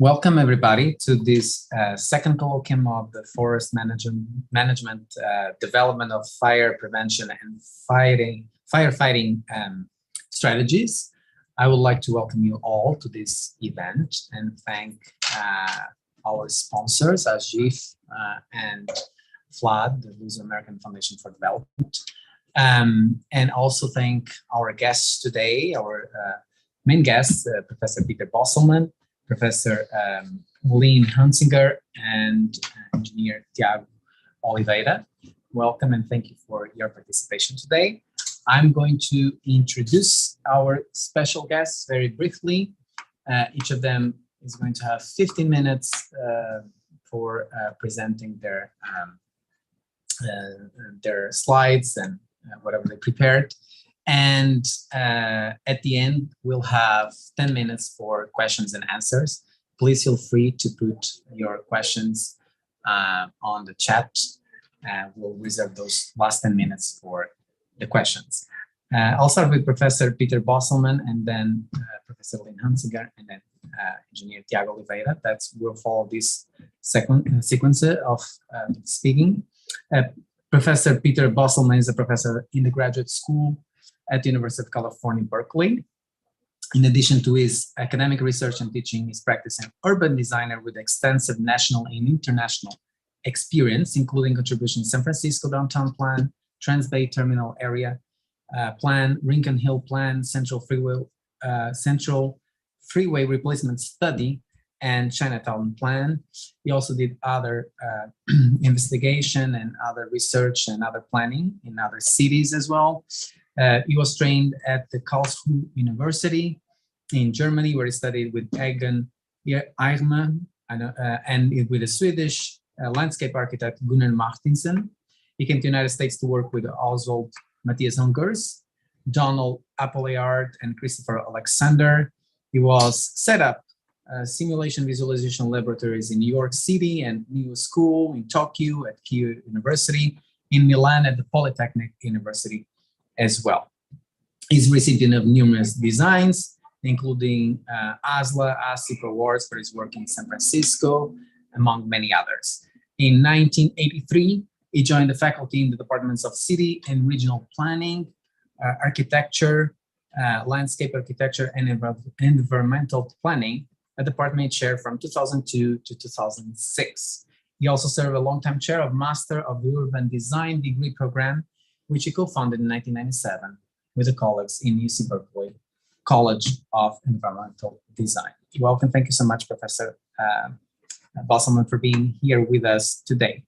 Welcome everybody to this second colloquium of the Forest Management Development of Fire Prevention and Firefighting Strategies. I would like to welcome you all to this event and thank our sponsors, AGIF and FLAD, the Luso American Foundation for Development, and also thank our guests today, our main guests, Professor Peter Bosselman, Professor Lynn Hunsiger, and Engineer Tiago Oliveira. Welcome and thank you for your participation today. I'm going to introduce our special guests very briefly. Each of them is going to have 15 minutes for presenting their slides and whatever they prepared. And at the end, we'll have 10 minutes for questions and answers. Please feel free to put your questions on the chat. We'll reserve those last 10 minutes for the questions. I'll start with Professor Peter Bosselman, and then Professor Lynn Hunsiger, and then Engineer Tiago Oliveira. We'll follow this sequence of speaking. Professor Peter Bosselman is a professor in the graduate school at the University of California, Berkeley. In addition to his academic research and teaching, he's practicing urban designer with extensive national and international experience, including contributions to San Francisco Downtown Plan, Trans-Bay Terminal Area Plan, Rincon Hill Plan, Central Freeway Replacement Study, and Chinatown Plan. He also did other investigation and other research and other planning in other cities as well. He was trained at the Karlsruhe University in Germany, where he studied with Egon Eijma and with the Swedish landscape architect Gunnar Martinsen. He came to the United States to work with Oswald Matthias Ungers, Donald Appleyard, and Christopher Alexander. He was set up simulation visualization laboratories in New York City and New School in Tokyo at Keio University, in Milan at the Polytechnic University as well. He's recipient of numerous designs, including ASLA, ASIP awards for his work in San Francisco, among many others. In 1983, he joined the faculty in the departments of City and Regional Planning, Architecture, Landscape Architecture, and Environmental Planning, a department chair from 2002 to 2006. He also served a long-time chair of Master of Urban Design degree program, which he co-founded in 1997 with the colleagues in UC Berkeley College of Environmental Design. Welcome, thank you so much, Professor Bosselman, for being here with us today.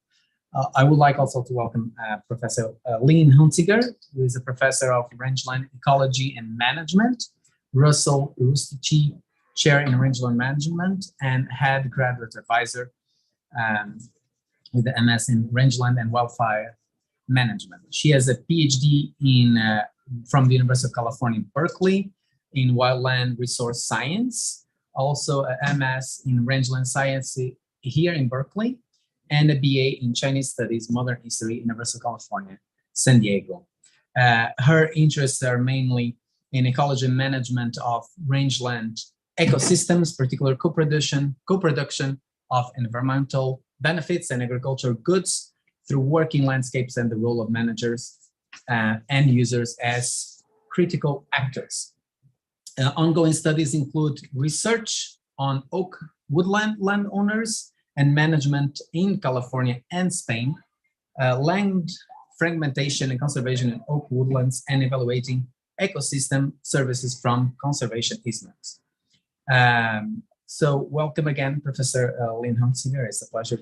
I would like also to welcome Professor Lynn Hunsiger, who is a professor of Rangeland Ecology and Management, Russell Rustici Chair in Rangeland Management, and Head Graduate Advisor with the MS in Rangeland and Wildfire Management. She has a PhD from the University of California, Berkeley, in Wildland Resource Science, also a MS in Rangeland Science here in Berkeley, and a BA in Chinese Studies, Modern History, University of California, San Diego. Her interests are mainly in ecology and management of rangeland ecosystems, particular co-production of environmental benefits and agricultural goods through working landscapes and the role of managers and users as critical actors. Ongoing studies include research on oak woodland landowners and management in California and Spain, land fragmentation and conservation in oak woodlands, and evaluating ecosystem services from conservation easements. So welcome again, Professor Lynn Hunsiger. It's a pleasure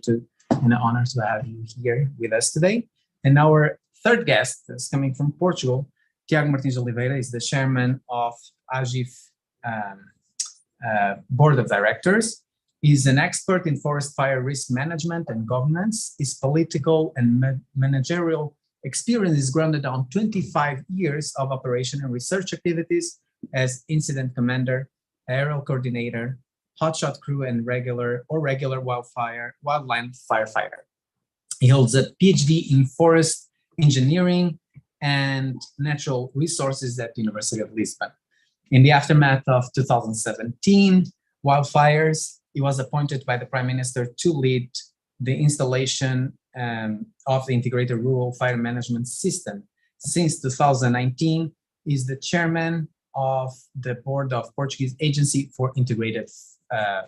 and an honor to have you here with us today. And our third guest is coming from Portugal. Tiago Martins Oliveira is the chairman of AGIF Board of Directors. He's an expert in forest fire risk management and governance. His political and managerial experience is grounded on 25 years of operation and research activities as incident commander, aerial coordinator, hotshot crew, and regular wildland firefighter. He holds a PhD in forest engineering and natural resources at the University of Lisbon. In the aftermath of 2017 wildfires, he was appointed by the Prime Minister to lead the installation of the integrated rural fire management system. Since 2019, he's the chairman of the board of Portuguese Agency for Integrated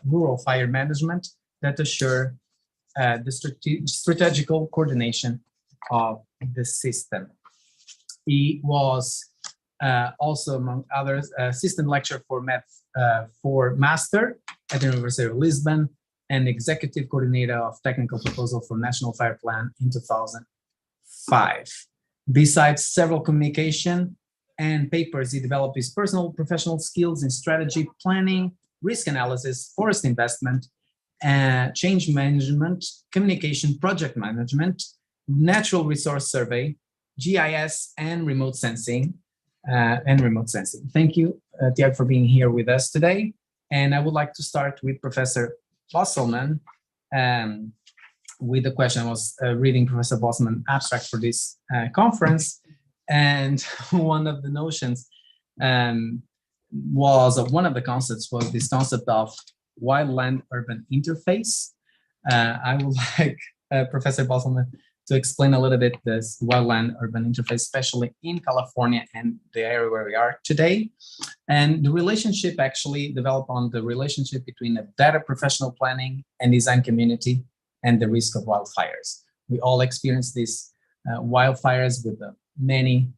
Rural Fire Management that assure the strategical coordination of the system. He was also, among others, assistant lecturer for master at the University of Lisbon and executive coordinator of technical proposal for National Fire Plan in 2005. Besides several communication and papers, he developed his personal professional skills in strategy planning, risk analysis, forest investment, change management, communication, project management, natural resource survey, GIS, and remote sensing. Thank you, Tiago, for being here with us today. And I would like to start with Professor Bosselman with the question. I was reading Professor Bosselman's abstract for this conference, and one of the notions one of the concepts was this concept of wildland-urban interface. I would like Professor Bosselman to explain a little bit this wildland-urban interface, especially in California and the area where we are today. And the relationship actually developed on the relationship between a better professional planning and design community and the risk of wildfires. We all experience these wildfires with many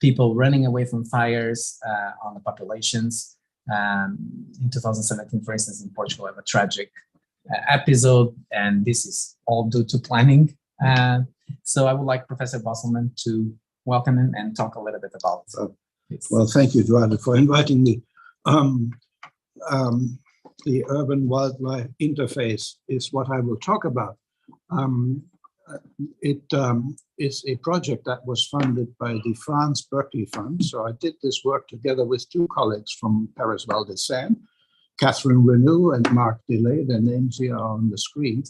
people running away from fires on the populations. In 2017, for instance, in Portugal, we have a tragic episode, and this is all due to planning. So I would like Professor Bosselman to welcome him and talk a little bit about this. Well, thank you, Eduardo, for inviting me. The urban-wildlife interface is what I will talk about. It is a project that was funded by the France Berkeley Fund. So I did this work together with two colleagues from Paris Val de Seine, Catherine Renou and Marc Delay. Their names here are on the screen.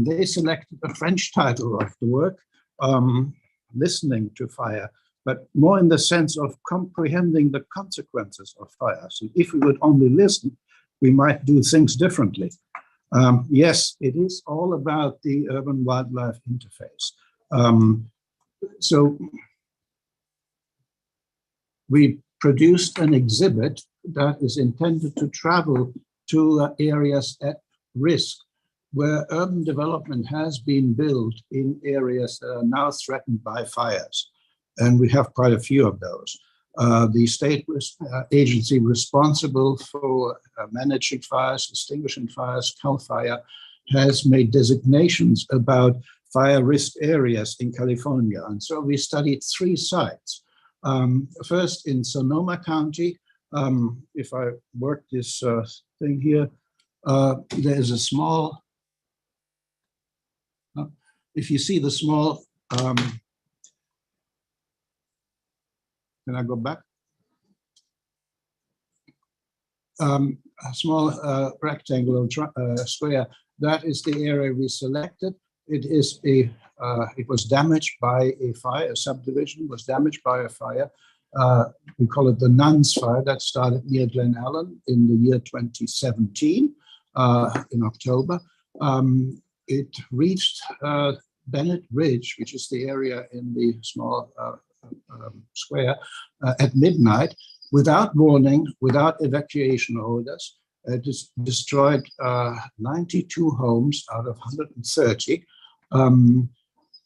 They selected a French title of the work, Listening to Fire, but more in the sense of comprehending the consequences of fire. So if we would only listen, we might do things differently. Yes, it is all about the urban-wildlife interface. So we produced an exhibit that is intended to travel to areas at risk, where urban development has been built in areas that are now threatened by fires. And we have quite a few of those. The state agency responsible for managing fires, extinguishing fires, CAL FIRE, has made designations about fire risk areas in California. And so we studied 3 sites. First in Sonoma County. If I work this thing here, there's a small, if you see the small, can I go back? A small rectangular square, that is the area we selected. It is it was damaged by a fire, a subdivision was damaged by a fire. We call it the Nuns Fire that started near Glen Allen in the year 2017, in October. It reached Bennett Ridge, which is the area in the small square, at midnight, without warning, without evacuation orders. It destroyed 92 homes out of 130.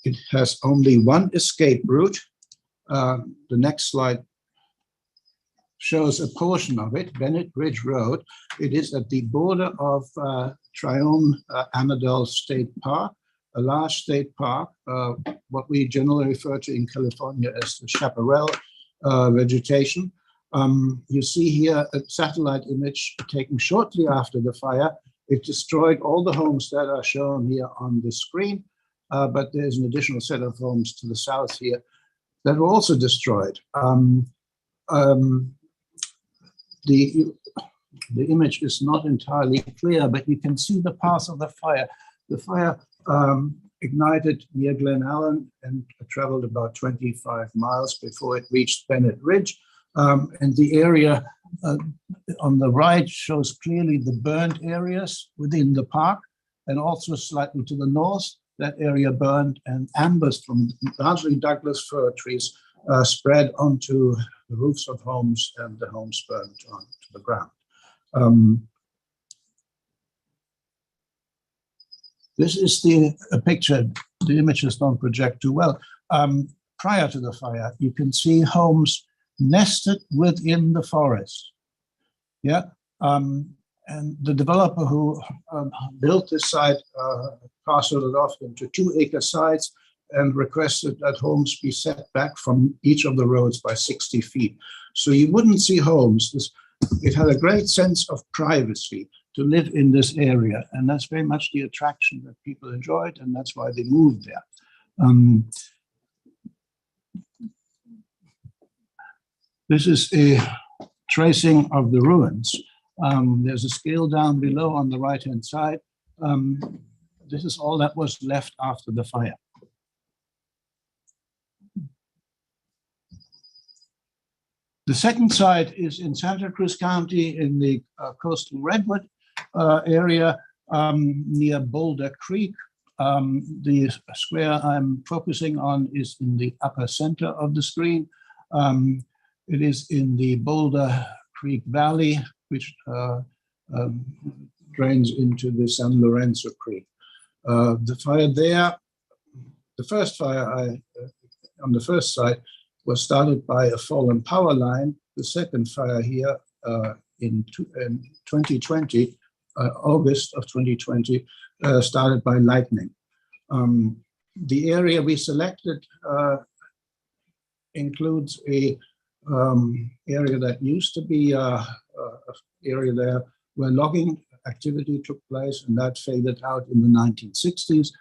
It has only one escape route. The next slide shows a portion of it, Bennett Ridge Road. It is at the border of Tryon-Amador State Park, a large state park, what we generally refer to in California as the chaparral vegetation. You see here a satellite image taken shortly after the fire. It destroyed all the homes that are shown here on the screen, but there's an additional set of homes to the south here that were also destroyed. The image is not entirely clear, but you can see the path of the fire. The fire ignited near Glen Allen and traveled about 25 miles before it reached Bennett Ridge. And the area on the right shows clearly the burned areas within the park, and also slightly to the north, that area burned, and ambers from largely Douglas fir trees spread onto the roofs of homes, and the homes burned onto the ground. This is a picture. The images don't project too well. Prior to the fire, you can see homes nested within the forest. Yeah, and the developer who built this site parceled it off into 2-acre sites and requested that homes be set back from each of the roads by 60 feet. So you wouldn't see homes. It had a great sense of privacy to live in this area, and that's very much the attraction that people enjoyed, and that's why they moved there. This is a tracing of the ruins. There's a scale down below on the right-hand side. This is all that was left after the fire. The second site is in Santa Cruz County in the coastal Redwood area near Boulder Creek. The square I'm focusing on is in the upper center of the screen. It is in the Boulder Creek Valley, which drains into the San Lorenzo Creek. The fire there, the first fire on the first site was started by a fallen power line. The second fire here in 2020, August of 2020, started by lightning. The area we selected includes a area that used to be an area there where logging activity took place, and that faded out in the 1960s.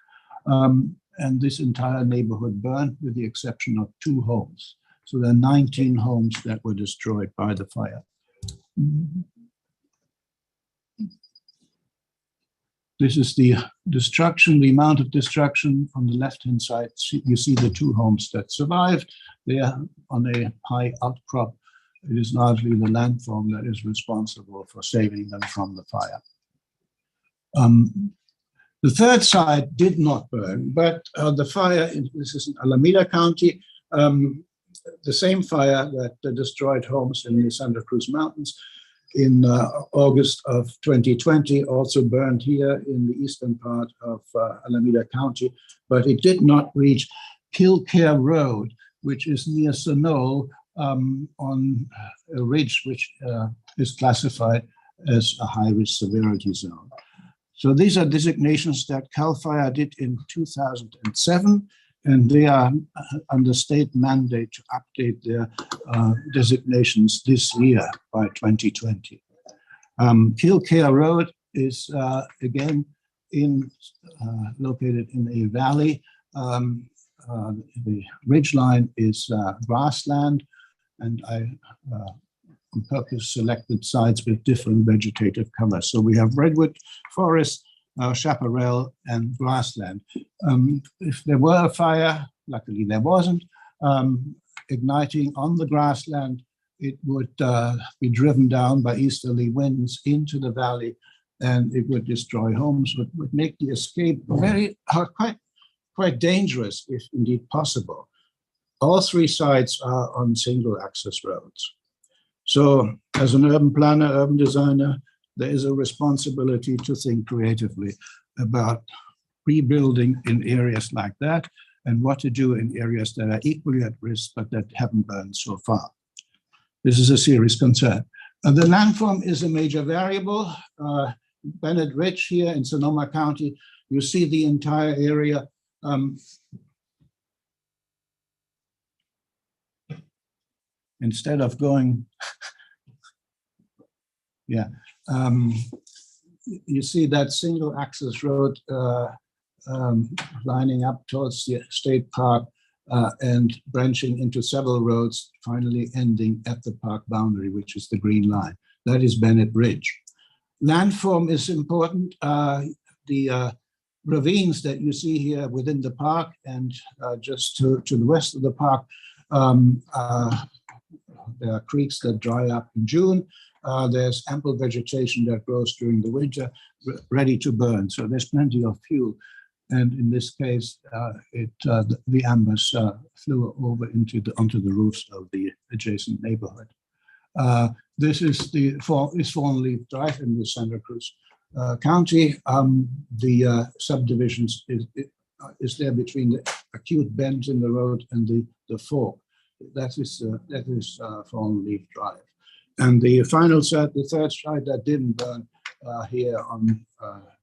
And this entire neighborhood burned with the exception of 2 homes. So there are 19 homes that were destroyed by the fire. This is the destruction, the amount of destruction. On the left-hand side, you see the 2 homes that survived. They are on a high outcrop. It is largely the landform that is responsible for saving them from the fire. The third site did not burn, but the fire, this is in Alameda County, the same fire that destroyed homes in the Santa Cruz Mountains in August of 2020 also burned here in the eastern part of Alameda County, but it did not reach Killcare Road, which is near Sonoma on a ridge which is classified as a high-risk severity zone. So these are designations that CAL FIRE did in 2007, and they are under state mandate to update their designations this year by 2020. Killcare Road is again located in a valley. The ridgeline is grassland, and I on purpose selected sites with different vegetative colors. So we have redwood forest, chaparral, and grassland. If there were a fire, luckily there wasn't, igniting on the grassland, it would be driven down by easterly winds into the valley, and it would destroy homes, would make the escape very quite dangerous, if indeed possible. All 3 sites are on single access roads. So as an urban planner, urban designer, there is a responsibility to think creatively about rebuilding in areas like that and what to do in areas that are equally at risk but that haven't burned so far. This is a serious concern. The landform is a major variable. Bennett Ridge here in Sonoma County, you see the entire area. Instead of going, yeah, you see that single access road lining up towards the state park and branching into several roads, finally ending at the park boundary, which is the green line. That is Bennett Ridge. Landform is important. The ravines that you see here within the park and just to the west of the park there are creeks that dry up in June. There's ample vegetation that grows during the winter, ready to burn. So there's plenty of fuel. And in this case, the embers flew over onto the roofs of the adjacent neighborhood. This is Fallen Leaf Drive in the Santa Cruz County. The subdivisions is there between the acute bends in the road and the fork. That is Fallen Leaf Drive. And the third site that didn't burn here on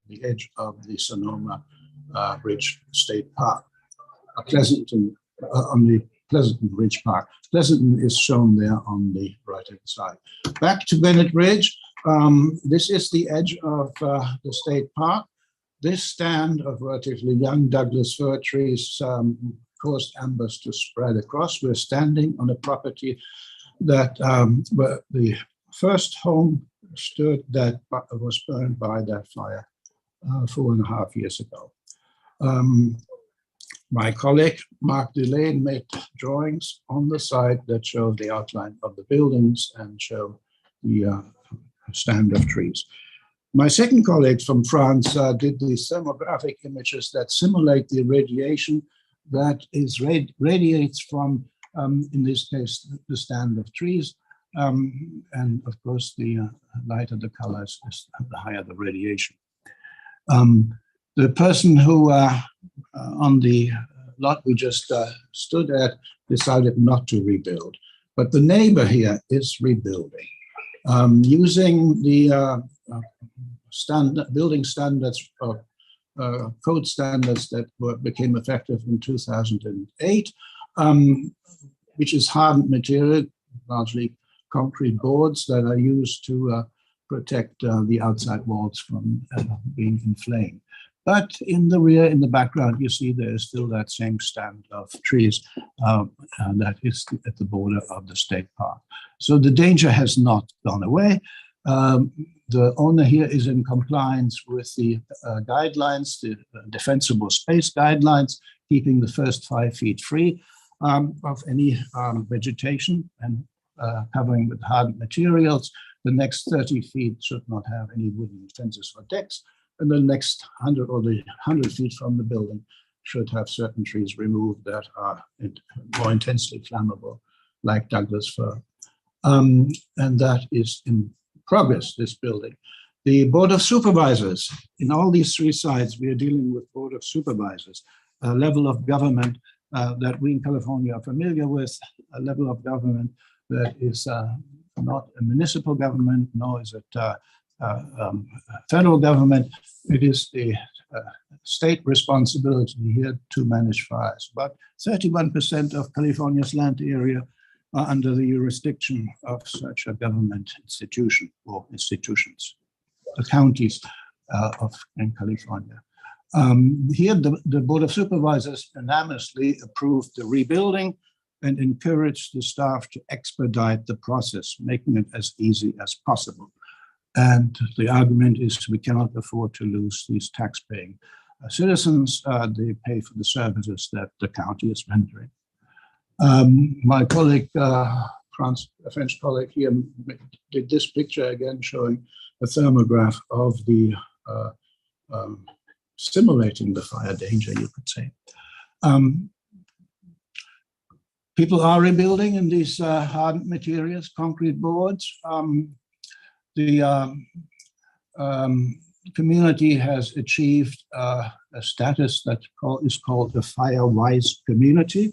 the edge of the Sonoma Ridge State Park, Pleasanton, on the Pleasanton Ridge Park. Pleasanton is shown there on the right-hand side. Back to Bennett Ridge. This is the edge of the state park. This stand of relatively young Douglas fir trees caused embers to spread across. We're standing on a property that where the first home stood that was burned by that fire 4.5 years ago. My colleague, Mark Delane, made drawings on the site that show the outline of the buildings and show the stand of trees. My second colleague from France did these thermographic images that simulate the radiation that radiates from, in this case, the stand of trees. And of course, the lighter the colors, the higher the radiation. The person who on the lot we just stood at decided not to rebuild, but the neighbor here is rebuilding using the building standards or code standards that became effective in 2008, which is hardened material, largely concrete boards that are used to protect the outside walls from being inflamed. But in the rear, in the background, you see there is still that same stand of trees that is at the border of the state park. So the danger has not gone away. The owner here is in compliance with the guidelines, the defensible space guidelines, keeping the first 5 feet free of any vegetation and covering with hardened materials. The next 30 feet should not have any wooden fences or decks. And the next 100 or the 100 feet from the building should have certain trees removed that are more intensely flammable, like Douglas fir. And that is in progress, this building. The Board of Supervisors, in all these 3 sites, we are dealing with Board of Supervisors, a level of government that we in California are familiar with, a level of government that is not a municipal government, nor is it federal government. It is the state responsibility here to manage fires. But 31% of California's land area are under the jurisdiction of such a government institution or institutions, the counties in California. Here, the Board of Supervisors unanimously approved the rebuilding and encouraged the staff to expedite the process, making it as easy as possible. And the argument is we cannot afford to lose these tax-paying citizens. They pay for the services that the county is rendering. My colleague, a French colleague here, did this picture again showing a thermograph of the simulating the fire danger, you could say. People are rebuilding in these hardened materials, concrete boards. The community has achieved a status that is called the Firewise Community,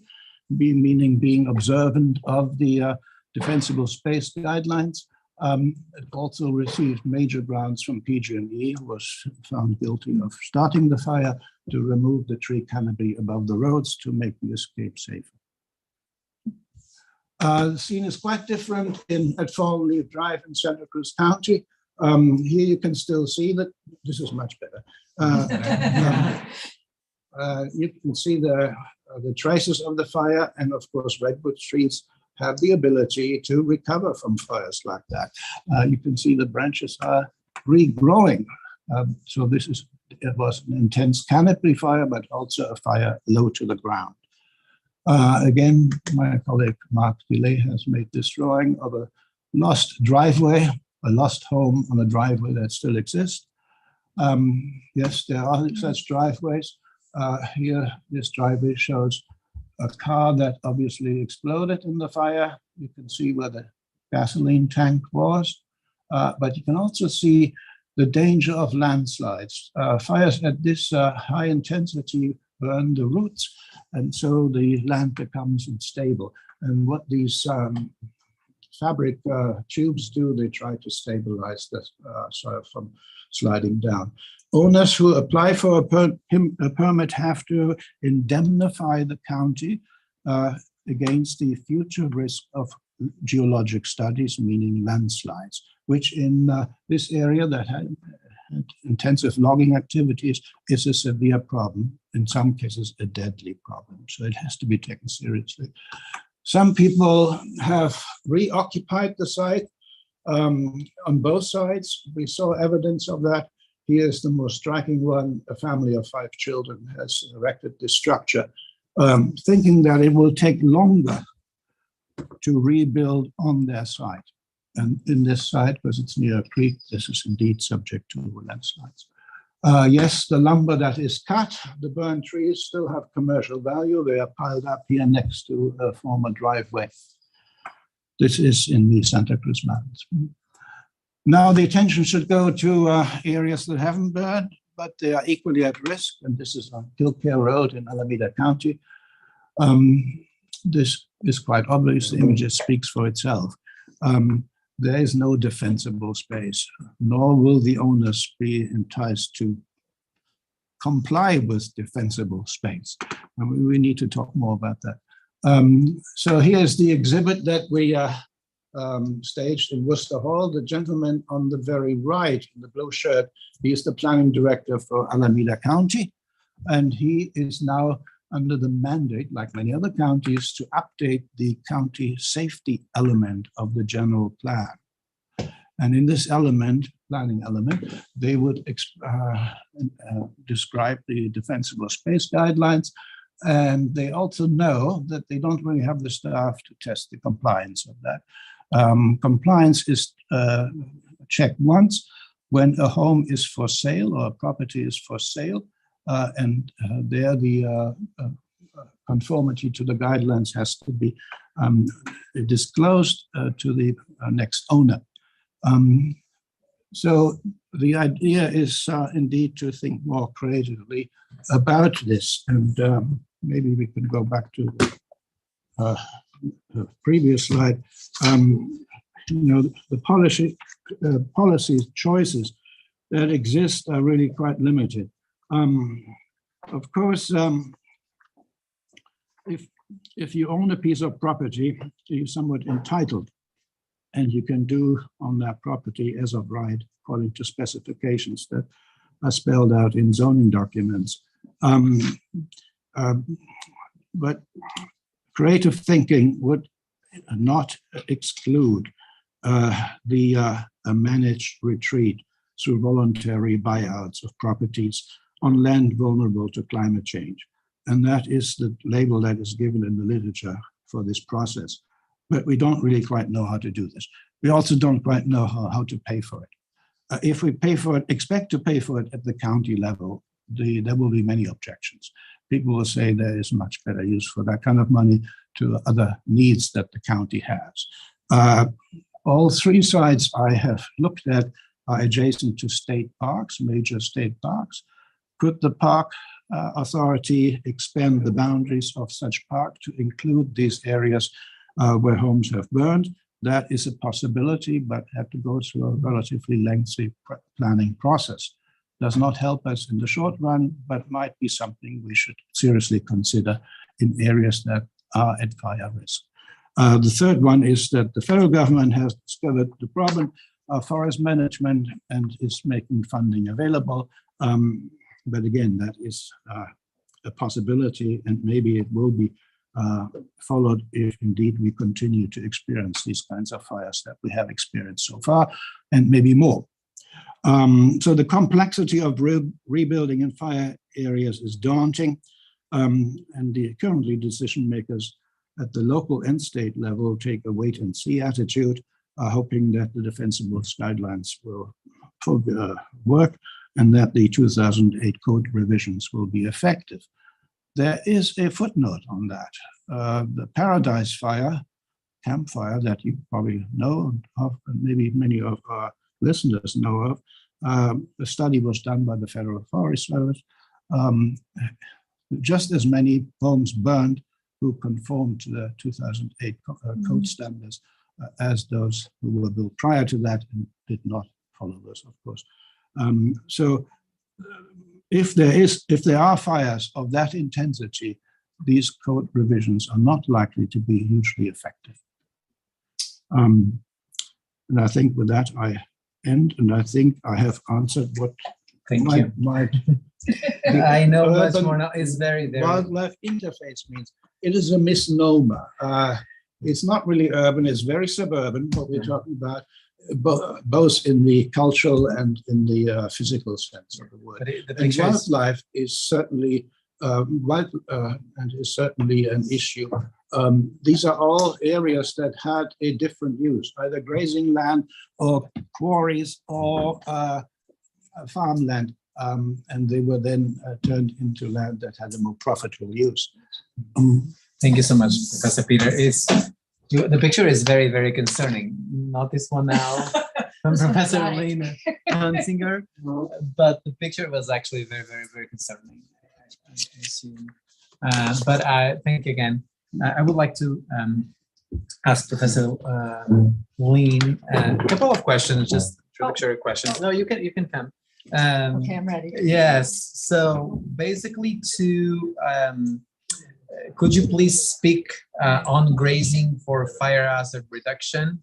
meaning being observant of the defensible space guidelines. It also received major grants from PG&E, who was found guilty of starting the fire, to remove the tree canopy above the roads to make the escape safer. The scene is quite different at Fallen Leaf Drive in Santa Cruz County. Here you can still see that this is much better. You can see the traces of the fire, and of course, redwood trees have the ability to recover from fires like that. You can see the branches are regrowing. So it was an intense canopy fire, but also a fire low to the ground. Again, my colleague Mark Delay has made this drawing of a lost driveway, a lost home on a driveway that still exists. Yes, there are such driveways. Here, this driveway shows a car that obviously exploded in the fire. You can see where the gasoline tank was, but you can also see the danger of landslides. Fires at this high intensity burn the roots, and so the land becomes unstable. And what these fabric tubes do, they try to stabilize the soil from sliding down. Owners who apply for a permit have to indemnify the county against the future risk of geologic studies, meaning landslides, which in this area that had intensive logging activities is a severe problem, in some cases a deadly problem. So it has to be taken seriously. Some people have reoccupied the site on both sides. We saw evidence of that. Here's the most striking one. A family of 5 children has erected this structure, thinking that it will take longer to rebuild on their site. And in this site, because it's near a creek, this is indeed subject to landslides. Yes, the lumber that is cut, the burned trees still have commercial value. They are piled up here next to a former driveway. This is in the Santa Cruz Mountains. Now the attention should go to areas that haven't burned, but they are equally at risk. And this is on Kilcare Road in Alameda County. This is quite obvious. The image speaks for itself. There is no defensible space, nor will the owners be enticed to comply with defensible space. And we need to talk more about that. So here's the exhibit that we staged in Worcester Hall. The gentleman on the very right in the blue shirt, he is the planning director for Alameda County. And he is now under the mandate, like many other counties, to update the county safety element of the general plan. And in this element, planning element, they would describe the defensible space guidelines. And they also know that they don't really have the staff to test the compliance of that. Compliance is checked once when a home is for sale or a property is for sale. And there the conformity to the guidelines has to be disclosed to the next owner. So the idea is indeed to think more creatively about this. And maybe we can go back to the previous slide. The policy choices that exist are really quite limited. Of course, if you own a piece of property, you're somewhat entitled, and you can do on that property as of right, according to specifications that are spelled out in zoning documents. But creative thinking would not exclude the managed retreat through voluntary buyouts of properties on land vulnerable to climate change. And that is the label that is given in the literature for this process. But we don't really quite know how to do this. We also don't quite know how to pay for it. If we pay for it, expect to pay for it at the county level, there will be many objections. People will say there is much better use for that kind of money to other needs that the county has. All 3 sites I have looked at are adjacent to state parks, major state parks. Could the park authority expand the boundaries of such park to include these areas where homes have burned? That is a possibility, but have to go through a relatively lengthy planning process. Does not help us in the short run, but might be something we should seriously consider in areas that are at fire risk. The third one is that the federal government has discovered the problem of forest management and is making funding available. But again, that is a possibility, and maybe it will be followed if indeed we continue to experience these kinds of fires that we have experienced so far, and maybe more. So the complexity of rebuilding in fire areas is daunting. And currently decision makers at the local and state level take a wait and see attitude, hoping that the defensibles guidelines will work and that the 2008 code revisions will be effective. There is a footnote on that. The Paradise Fire, campfire that you probably know of, and maybe many of our listeners know of. The study was done by the Federal Forest Service. Just as many homes burned who conformed to the 2008 code standards as those who were built prior to that and did not follow those, of course. If there are fires of that intensity, these code revisions are not likely to be hugely effective. And I think with that I end, and I think I have answered what might I know much more now. It's very wildlife interface means. It is a misnomer. It's not really urban, it's very suburban, what we're talking about, both in the cultural and in the physical sense of the word. And wildlife is certainly and is certainly an issue. These are all areas that had a different use, either grazing land or quarries or farmland, and they were then turned into land that had a more profitable use. Thank you so much, Professor Peter. The picture is very, very concerning. Not this one now from Professor Lynn Hunsiger, but the picture was actually very, very, very concerning. I assume. But I think again, I would like to ask Professor Lynn a couple of questions, just introductory questions. No, you can come. Okay, I'm ready. Yes. So basically, could you please speak on grazing for fire hazard reduction,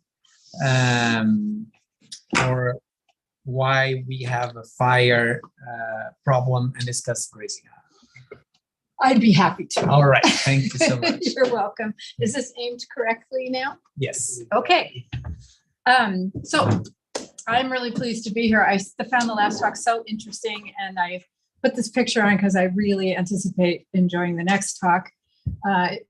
or why we have a fire problem, and discuss grazing? I'd be happy to. All right. Thank you so much. You're welcome. Is this aimed correctly now? Yes. Okay. So I'm really pleased to be here. I found the last talk so interesting, and I put this picture on because I really anticipate enjoying the next talk. I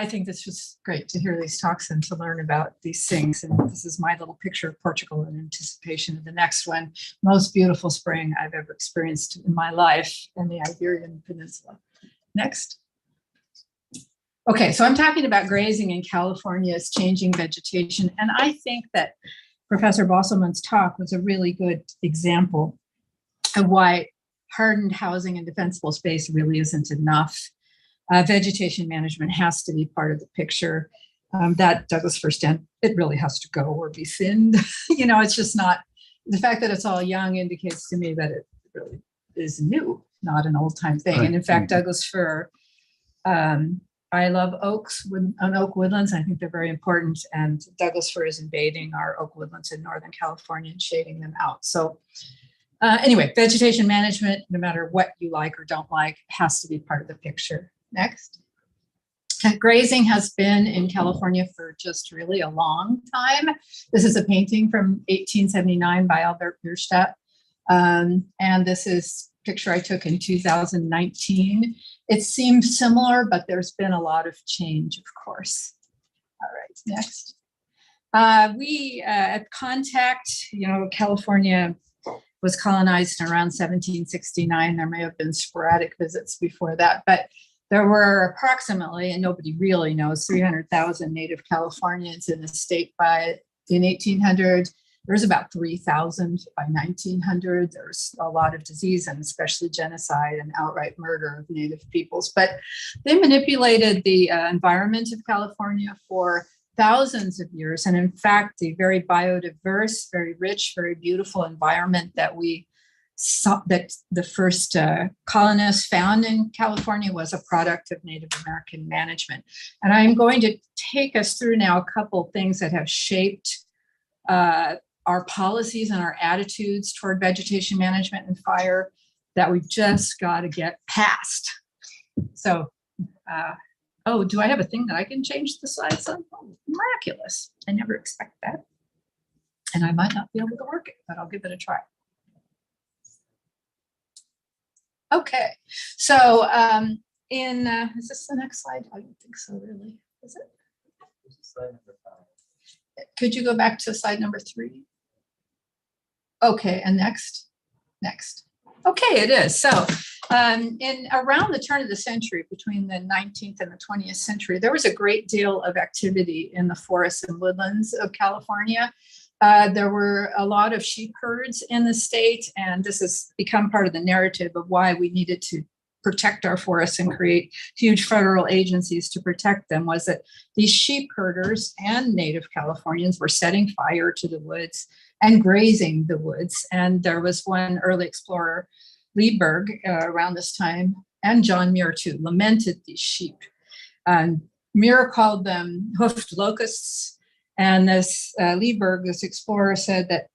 think this was great to hear these talks and to learn about these things. And this is my little picture of Portugal in anticipation of the next one. Most beautiful spring I've ever experienced in my life in the Iberian Peninsula. Next. Okay, so I'm talking about grazing in California's changing vegetation. And I think that Professor Bosselman's talk was a really good example of why hardened housing and defensible space really isn't enough. Vegetation management has to be part of the picture. That Douglas fir stand, it really has to go or be thinned. It's just not, the fact that it's all young indicates to me that it really is new, not an old time thing. Right. And in fact, Douglas fir, I love oaks on oak woodlands. I think they're very important. And Douglas fir is invading our oak woodlands in Northern California and shading them out. So anyway, vegetation management, no matter what you like or don't like, has to be part of the picture. Next. Grazing has been in California for just really a long time. This is a painting from 1879 by Albert Bierstadt. And this is a picture I took in 2019. It seems similar, but there's been a lot of change, of course. All right, next. We at Contact, California was colonized in around 1769. There may have been sporadic visits before that, but there were approximately, and nobody really knows, 300,000 native Californians in the state in 1800. There was about 3,000 by 1900. There's a lot of disease and especially genocide and outright murder of native peoples. But they manipulated the environment of California for thousands of years. And in fact, the very biodiverse, very rich, very beautiful environment that we saw, that the first colonists found in California, was a product of Native American management. And I'm going to take us through now a couple things that have shaped our policies and our attitudes toward vegetation management and fire that we've just got to get past. So, oh, do I have a thing that I can change the slides on? Oh, miraculous. I never expect that. And I might not be able to work it, but I'll give it a try. Okay, so is this the next slide? I don't think so, really. Is it? Slide number 5. Could you go back to slide number 3? Okay, and next. Okay, it is. So in around the turn of the century, between the 19th and the 20th century, there was a great deal of activity in the forests and woodlands of California. There were a lot of sheep herds in the state, and this has become part of the narrative of why we needed to protect our forests and create huge federal agencies to protect them, was that these sheep herders and native Californians were setting fire to the woods and grazing the woods. And there was one early explorer, Lieberg, around this time, and John Muir too, lamented these sheep. Muir called them hoofed locusts. And this Lieberg, this explorer, said that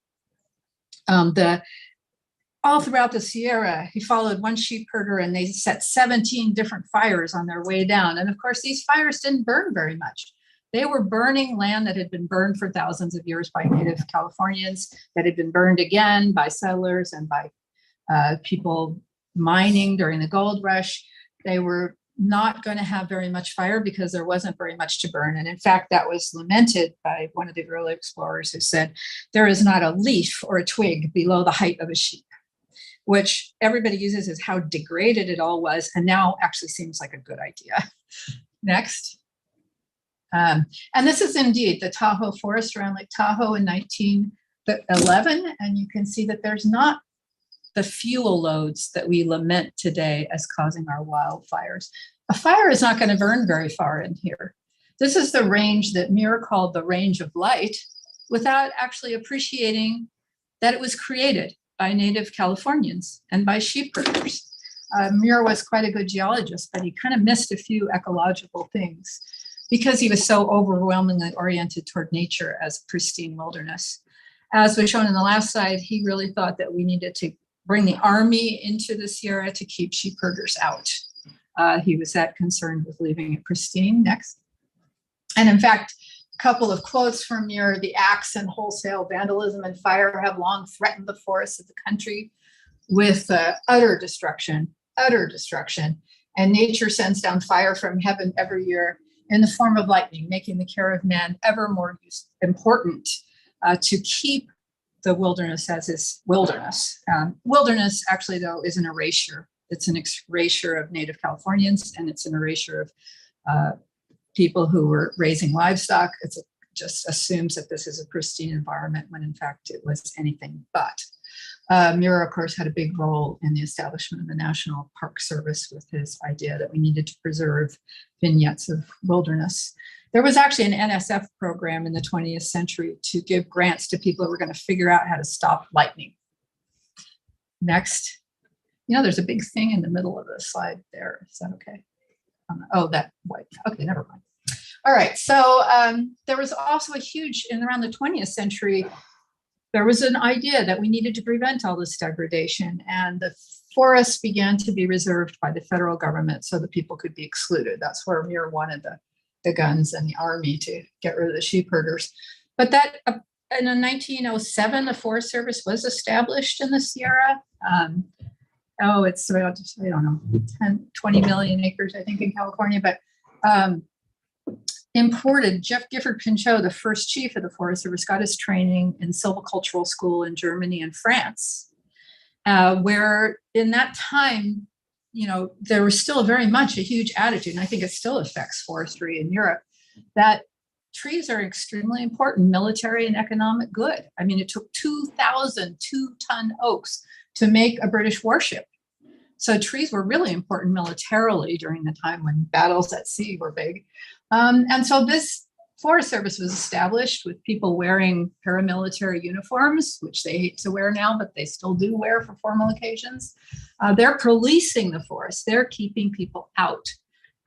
all throughout the Sierra, he followed one sheep herder and they set 17 different fires on their way down. And of course, these fires didn't burn very much. They were burning land that had been burned for thousands of years by native Californians, that had been burned again by settlers and by people mining during the gold rush. They were not going to have very much fire because there wasn't very much to burn. And in fact, that was lamented by one of the early explorers who said, there is not a leaf or a twig below the height of a sheep, which everybody uses as how degraded it all was, and now actually seems like a good idea. Next. And this is indeed the Tahoe forest around Lake Tahoe in 1911, and you can see that there's not the fuel loads that we lament today as causing our wildfires. A fire is not going to burn very far in here. This is the range that Muir called the range of light, without actually appreciating that it was created by native Californians and by sheep herders. Muir was quite a good geologist, but he kind of missed a few ecological things because he was so overwhelmingly oriented toward nature as a pristine wilderness. As was shown in the last slide, he really thought that we needed to bring the army into the Sierra to keep sheep herders out. He was that concerned with leaving it pristine. Next. And in fact, a couple of quotes from Muir: the axe and wholesale vandalism and fire have long threatened the forests of the country with utter destruction. And nature sends down fire from heaven every year in the form of lightning, making the care of man ever more important to keep the wilderness as is wilderness. Wilderness actually, though, is an erasure. It's an erasure of native Californians, and it's an erasure of people who were raising livestock. It just assumes that this is a pristine environment when in fact it was anything but. Muir, of course, had a big role in the establishment of the National Park Service with his idea that we needed to preserve vignettes of wilderness. There was actually an NSF program in the 20th century to give grants to people who were going to figure out how to stop lightning. Next. You know, there's a big thing in the middle of the slide there. Is that okay? Oh, that white. Okay, never mind. All right, so there was also a huge, in around the 20th century, there was an idea that we needed to prevent all this degradation, and the forests began to be reserved by the federal government so that people could be excluded. That's where Muir wanted the guns and the army to get rid of the sheep herders. But that in 1907, the Forest Service was established in the Sierra. It's about, I don't know, 20 million acres, I think, in California, but imported Jeff Gifford Pinchot, the first chief of the Forest Service, got his training in silvicultural school in Germany and France, where in that time, you know, there was still very much a huge attitude, and I think it still affects forestry in Europe, that trees are extremely important military and economic good. I mean, it took 2,000 two-ton oaks to make a British warship. So trees were really important militarily during the time when battles at sea were big. And so this Forest Service was established with people wearing paramilitary uniforms, which they hate to wear now, but they still do wear for formal occasions. They're policing the forest. They're keeping people out,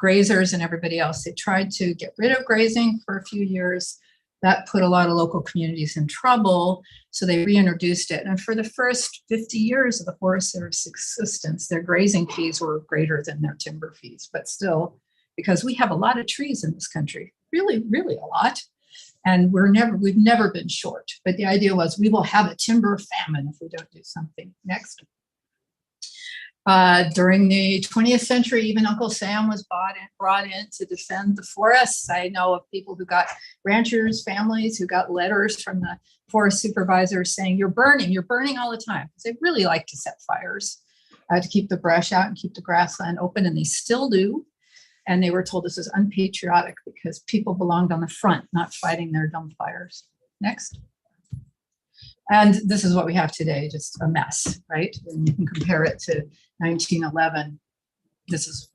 grazers and everybody else. They tried to get rid of grazing for a few years. That put a lot of local communities in trouble, so they reintroduced it. And for the first 50 years of the Forest Service existence, their grazing fees were greater than their timber fees. But still, because we have a lot of trees in this country, really, really a lot, and we've never been short. But the idea was we will have a timber famine if we don't do something. Next. During the 20th century, even Uncle Sam was brought in to defend the forests. I know of people who got ranchers, families who got letters from the forest supervisors saying, you're burning all the time. Because they really like to set fires to keep the brush out and keep the grassland open, and they still do. And they were told this is unpatriotic because people belonged on the front, not fighting their dumb fires. Next. And this is what we have today, just a mess, right? And you can compare it to 1911. This is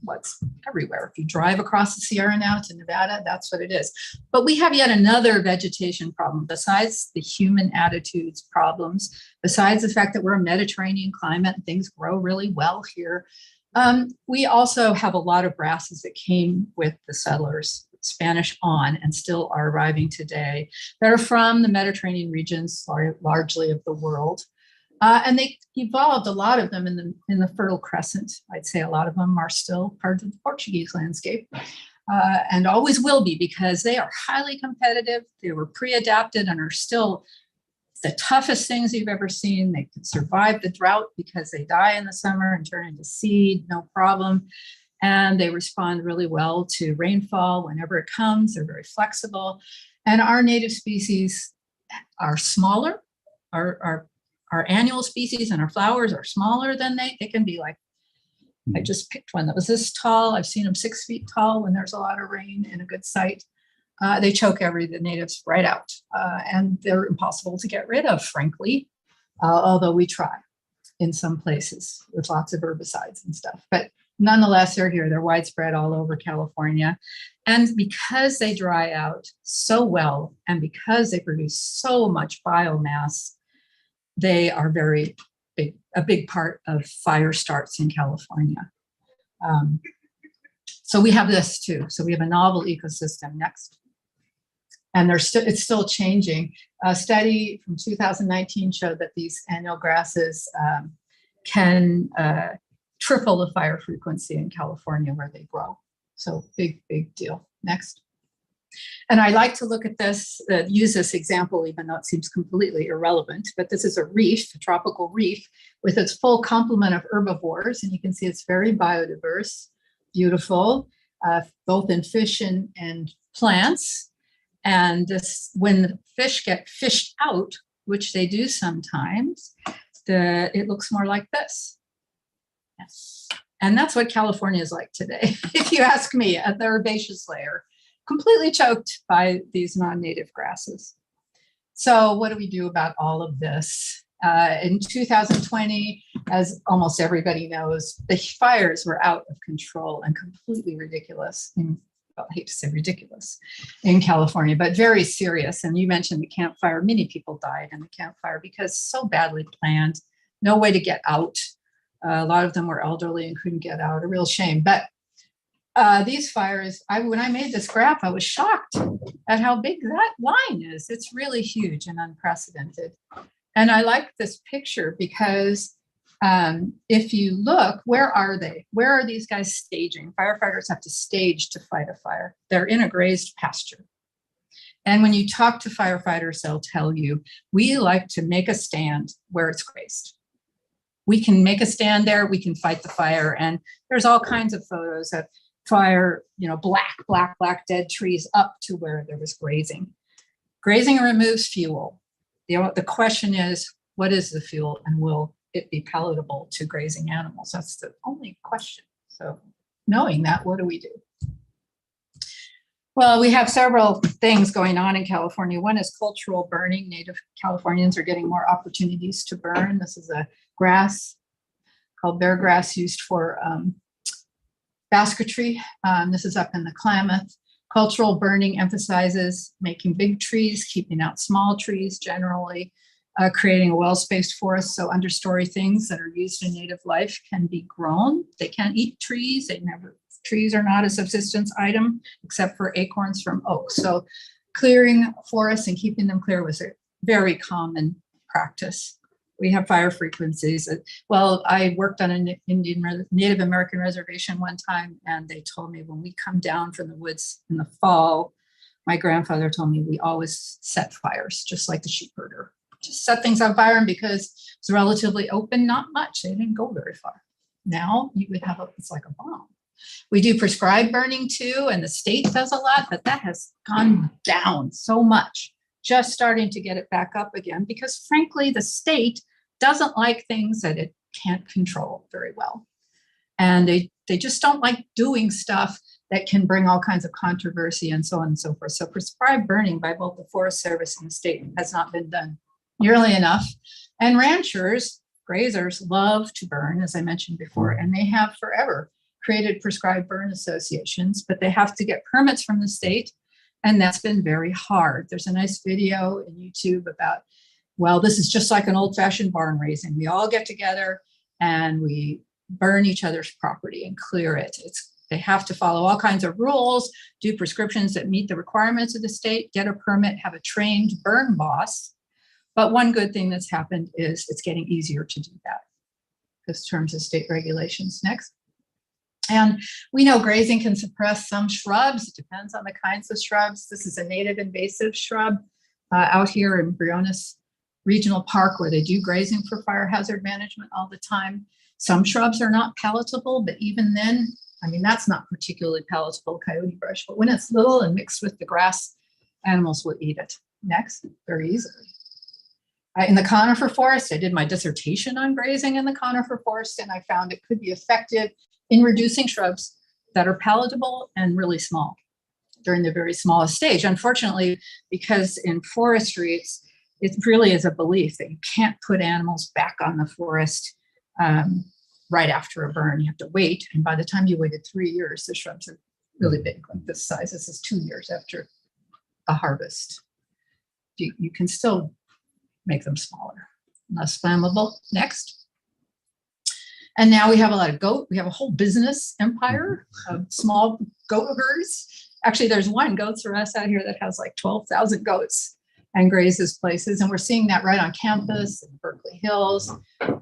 what's everywhere. If you drive across the Sierra now to Nevada, that's what it is. But we have yet another vegetation problem besides the human attitudes problems, besides the fact that we're a Mediterranean climate and things grow really well here. We also have a lot of grasses that came with the settlers, Spanish on, and still are arriving today, that are from the Mediterranean regions, largely of the world. And they evolved, a lot of them in the Fertile Crescent. I'd say a lot of them are still part of the Portuguese landscape and always will be, because they are highly competitive. They were pre-adapted and are still the toughest things you've ever seen. They can survive the drought because they die in the summer and turn into seed, no problem. And they respond really well to rainfall whenever it comes. They're very flexible. And our native species are smaller. Our annual species and our flowers are smaller than they can be. Like, I just picked one that was this tall. I've seen them 6 feet tall when there's a lot of rain in a good site. They choke the natives right out, and they're impossible to get rid of, frankly, although we try in some places with lots of herbicides and stuff. But nonetheless, they're here. They're widespread all over California. And because they dry out so well, and because they produce so much biomass, they are very big, a big part of fire starts in California. So we have this too. So we have a novel ecosystem. Next. And it's still changing. A study from 2019 showed that these annual grasses can triple the fire frequency in California where they grow. So big, big deal. Next. And I like to look at this, use this example, even though it seems completely irrelevant, but this is a reef, a tropical reef with its full complement of herbivores. And you can see it's very biodiverse, beautiful, both in fish and plants. And when the fish get fished out, which they do sometimes, it looks more like this. Yes. And that's what California is like today, if you ask me, at the herbaceous layer, completely choked by these non-native grasses. So what do we do about all of this? In 2020, as almost everybody knows, the fires were out of control and completely ridiculous. I hate to say ridiculous in California, but very serious. And you mentioned the campfire. Many people died in the campfire because so badly planned, no way to get out. A lot of them were elderly and couldn't get out, a real shame. But these fires, when I made this graph, I was shocked at how big that line is. It's really huge and unprecedented. And I like this picture because if you look, where are they? Where are these guys staging? Firefighters have to stage to fight a fire. They're in a grazed pasture. And when you talk to firefighters, they'll tell you, we like to make a stand where it's grazed. We can make a stand there, we can fight the fire. And there's all kinds of photos of fire, black dead trees up to where there was grazing. Grazing removes fuel. The question is, what is the fuel, and will it be palatable to grazing animals? That's the only question. So knowing that, what do we do? Well, we have several things going on in California. One is cultural burning. Native Californians are getting more opportunities to burn. This is a grass called bear grass used for basketry. This is up in the Klamath. Cultural burning emphasizes making big trees, keeping out small trees generally, creating a well-spaced forest so understory things that are used in native life can be grown. They can't eat trees. Trees are not a subsistence item except for acorns from oaks. So clearing forests and keeping them clear was a very common practice. We have fire frequencies. Well, I worked on an Native American reservation one time, and they told me when we come down from the woods in the fall, my grandfather told me we always set fires, just like the sheep herder. Just set things on fire, and because it's relatively open, not much. They didn't go very far. Now you would have it's like a bomb. We do prescribed burning too, and the state does a lot, but that has gone down so much. Just starting to get it back up again because frankly, the state doesn't like things that it can't control very well. And they just don't like doing stuff that can bring all kinds of controversy and so on and so forth. So prescribed burning by both the Forest Service and the state has not been done nearly enough. And ranchers, grazers love to burn, as I mentioned before, and they have forever created prescribed burn associations, but they have to get permits from the state. And that's been very hard. There's a nice video in YouTube about, well, this is just like an old-fashioned barn raising. We all get together and we burn each other's property and clear it. They have to follow all kinds of rules, do prescriptions that meet the requirements of the state, get a permit, have a trained burn boss. But one good thing that's happened is it's getting easier to do that because terms of state regulations. Next. And we know grazing can suppress some shrubs. It depends on the kinds of shrubs. This is a native invasive shrub out here in Briones Regional Park where they do grazing for fire hazard management all the time. Some shrubs are not palatable, but even then, I mean, that's not particularly palatable, coyote brush, but when it's little and mixed with the grass, animals will eat it. Next, very easily. In the conifer forest, I did my dissertation on grazing in the conifer forest, and I found it could be effective in reducing shrubs that are palatable and really small during the very smallest stage. Unfortunately, because in forestry, it really is a belief that you can't put animals back on the forest right after a burn. You have to wait. And by the time you waited 3 years, the shrubs are really big, like this size. This is 2 years after a harvest. You can still make them smaller, less flammable. Next. And now we have a lot of goat. We have a whole business empire of small goat herds. Actually, there's one Goats R Us out here that has like 12,000 goats and grazes places. And we're seeing that right on campus in Berkeley Hills.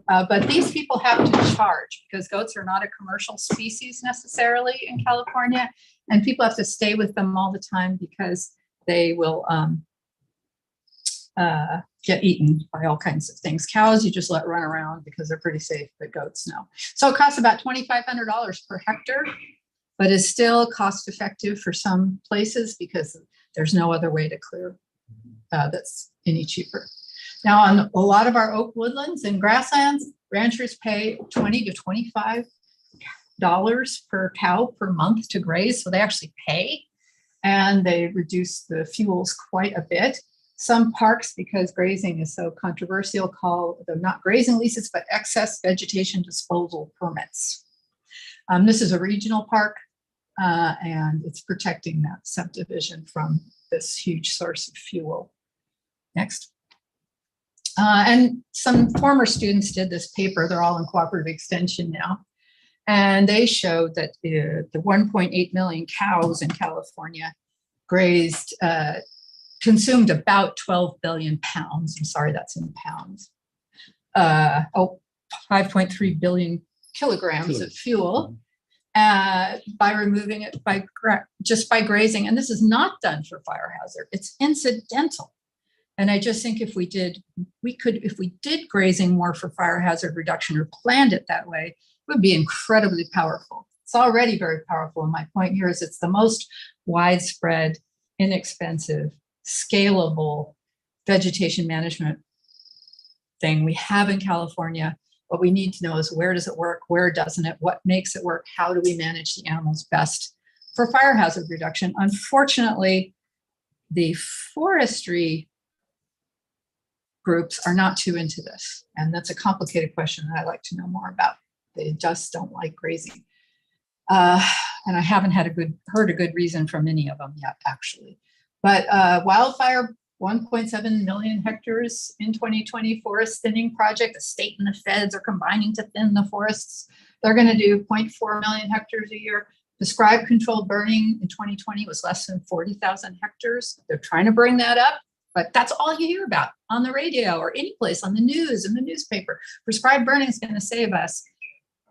But these people have to charge because goats are not a commercial species necessarily in California. And people have to stay with them all the time because they will get eaten by all kinds of things. Cows, you just let run around because they're pretty safe, but goats, no. So it costs about $2,500 per hectare, but is still cost effective for some places because there's no other way to clear that's any cheaper. Now on a lot of our oak woodlands and grasslands, ranchers pay $20 to $25 per cow per month to graze. So they actually pay and they reduce the fuels quite a bit. Some parks, because grazing is so controversial, call them not grazing leases, but excess vegetation disposal permits. This is a regional park, and it's protecting that subdivision from this huge source of fuel. Next. And some former students did this paper. They're all in cooperative extension now. And they showed that the 1.8 million cows in California grazed, consumed about 12 billion pounds. I'm sorry, that's in pounds. 5.3 billion kilograms of fuel by removing it just by grazing. And this is not done for fire hazard. It's incidental. And I just think if we did grazing more for fire hazard reduction or planned it that way, it would be incredibly powerful. It's already very powerful. And my point here is it's the most widespread, inexpensive, scalable vegetation management thing we have in California. What we need to know is where does it work, where doesn't it, what makes it work, how do we manage the animals best for fire hazard reduction. Unfortunately, the forestry groups are not too into this, and that's a complicated question that I'd like to know more about. They just don't like grazing. And I haven't heard a good reason from any of them yet, actually. But wildfire, 1.7 million hectares in 2020 forest thinning project. The state and the feds are combining to thin the forests. They're going to do 0.4 million hectares a year. Prescribed controlled burning in 2020 was less than 40,000 hectares. They're trying to bring that up, but that's all you hear about on the radio or any place on the news, in the newspaper. Prescribed burning is going to save us.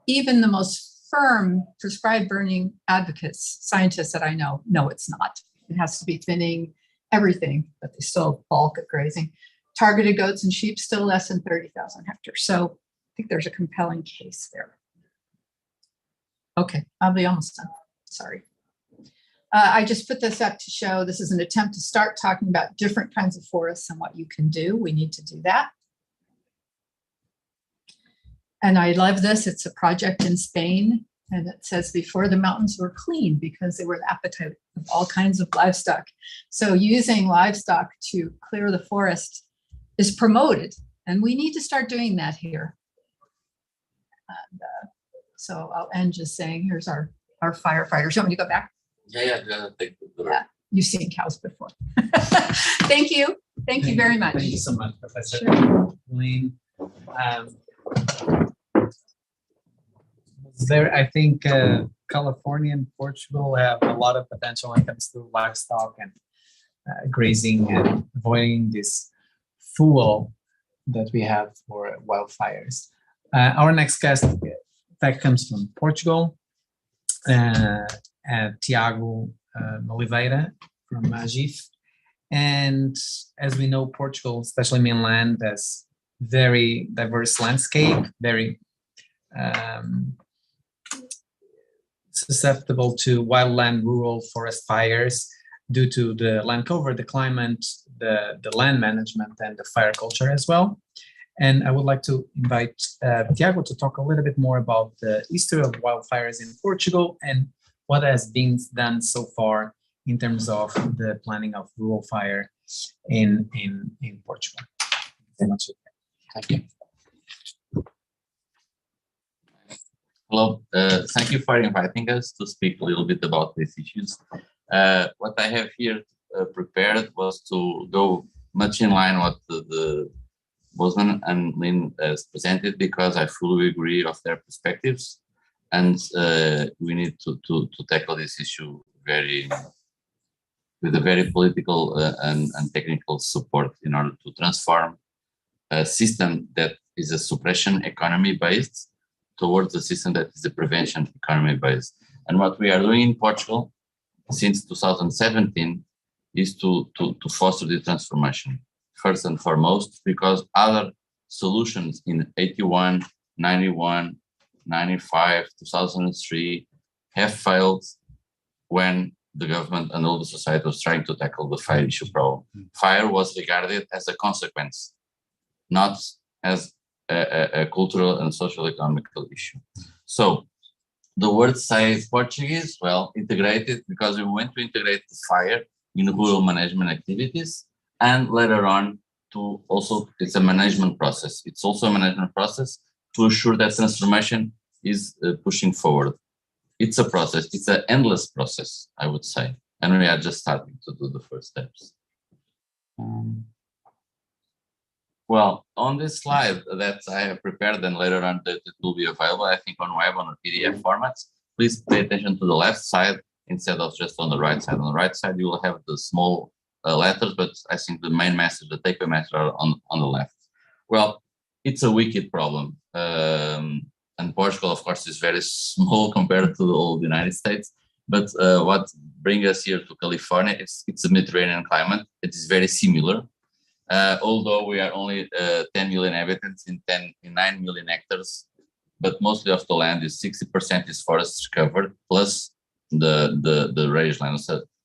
Even the most firm prescribed burning advocates, scientists that I know, no, it's not. It has to be thinning everything, but they still bulk at grazing. Targeted goats and sheep, still less than 30,000 hectares. So I think there's a compelling case there. Okay, I'll be almost done. Sorry. I just put this up to show this is an attempt to start talking about different kinds of forests and what you can do. We need to do that. And I love this. It's a project in Spain. And it says before the mountains were clean because they were the appetite of all kinds of livestock. So using livestock to clear the forest is promoted. And we need to start doing that here. And, so I'll end just saying, here's our firefighters. You want me to go back? Yeah. Yeah, you've seen cows before. Thank you. Thank you very much. Thank you so much, Professor Lynn. I think California and Portugal have a lot of potential when it comes to livestock and grazing and avoiding this fuel that we have for wildfires. Our next guest that comes from Portugal, Tiago Oliveira from Agif. And as we know, Portugal, especially mainland, has very diverse landscape, very susceptible to wildland, rural forest fires due to the land cover, the climate, the land management, and the fire culture as well. And I would like to invite Tiago to talk a little bit more about the history of wildfires in Portugal and what has been done so far in terms of the planning of rural fire in Portugal. Very much. Thank you. Hello, thank you for inviting us to speak a little bit about these issues. What I have here prepared was to go much in line what the Bosman and Lynn has presented, because I fully agree of their perspectives, and we need to tackle this issue with a very political and technical support in order to transform a system that is a suppression economy based towards a system that is a prevention economy based. And what we are doing in Portugal since 2017 is to foster the transformation. First and foremost, because other solutions in 81, 91, 95, 2003 have failed when the government and all the society was trying to tackle the fire issue problem. Fire was regarded as a consequence, not as a cultural and social economical issue. So the word says Portuguese, well, integrated, because we went to integrate the fire in rural management activities, and later on to also, it's a management process. It's also a management process to assure that transformation is pushing forward. It's a process. It's an endless process, I would say. And we are just starting to do the first steps. Well, on this slide that I have prepared, and later on that it will be available, I think on web, on a PDF format, please pay attention to the left side instead of just on the right side. On the right side, you will have the small letters, but I think the main message, the takeaway message are on the left. Well, it's a wicked problem. And Portugal, of course, is very small compared to the old United States. But what brings us here to California, it's a Mediterranean climate. It is very similar. Although we are only 10 million inhabitants in 9 million hectares, but mostly of the land is 60% is forest covered, plus the raised land.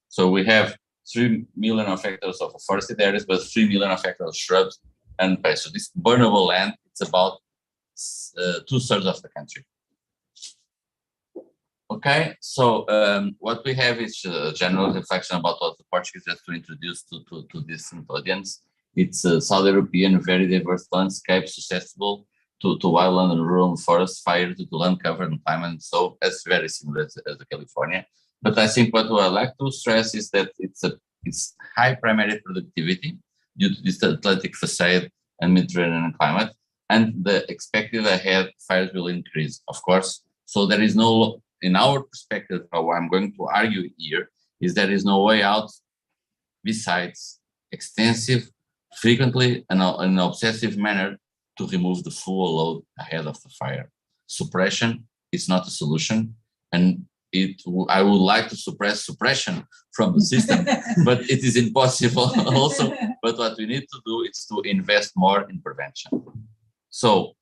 So we have 3 million of hectares of forested areas, but 3 million of hectares of shrubs and pastures. So this burnable land, it's about 2/3 of the country. Okay, so what we have is a general reflection about what the Portuguese have to introduce to this audience. It's a South European, very diverse landscape, susceptible to wildland and rural forest fire due to land cover and climate. So it's very similar as California. But I think what I like to stress is that it's high primary productivity due to this Atlantic facade and Mediterranean climate, and the expected ahead fires will increase, of course. So there is no, in our perspective, how I'm going to argue here is there is no way out besides extensive, frequently and in an obsessive manner to remove the full load ahead of the fire. Suppression is not a solution, and I would like to suppress suppression from the system, but it is impossible also. But what we need to do is to invest more in prevention. So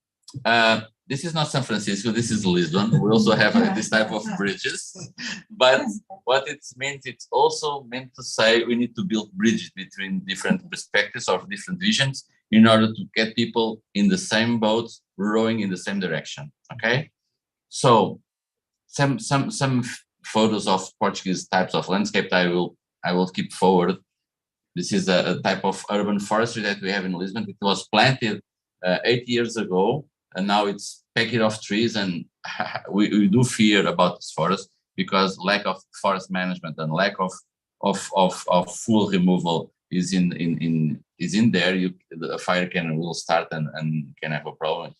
This is not San Francisco, this is Lisbon. We also have this type of bridges. But what it means, it's also meant to say we need to build bridges between different perspectives or different visions in order to get people in the same boat, rowing in the same direction, okay? So some photos of Portuguese types of landscape I will keep forward. This is a type of urban forestry that we have in Lisbon. It was planted 8 years ago, and now it's packed of trees, and we do fear about this forest because lack of forest management and lack of full removal is in there. A fire will start and can have a problem.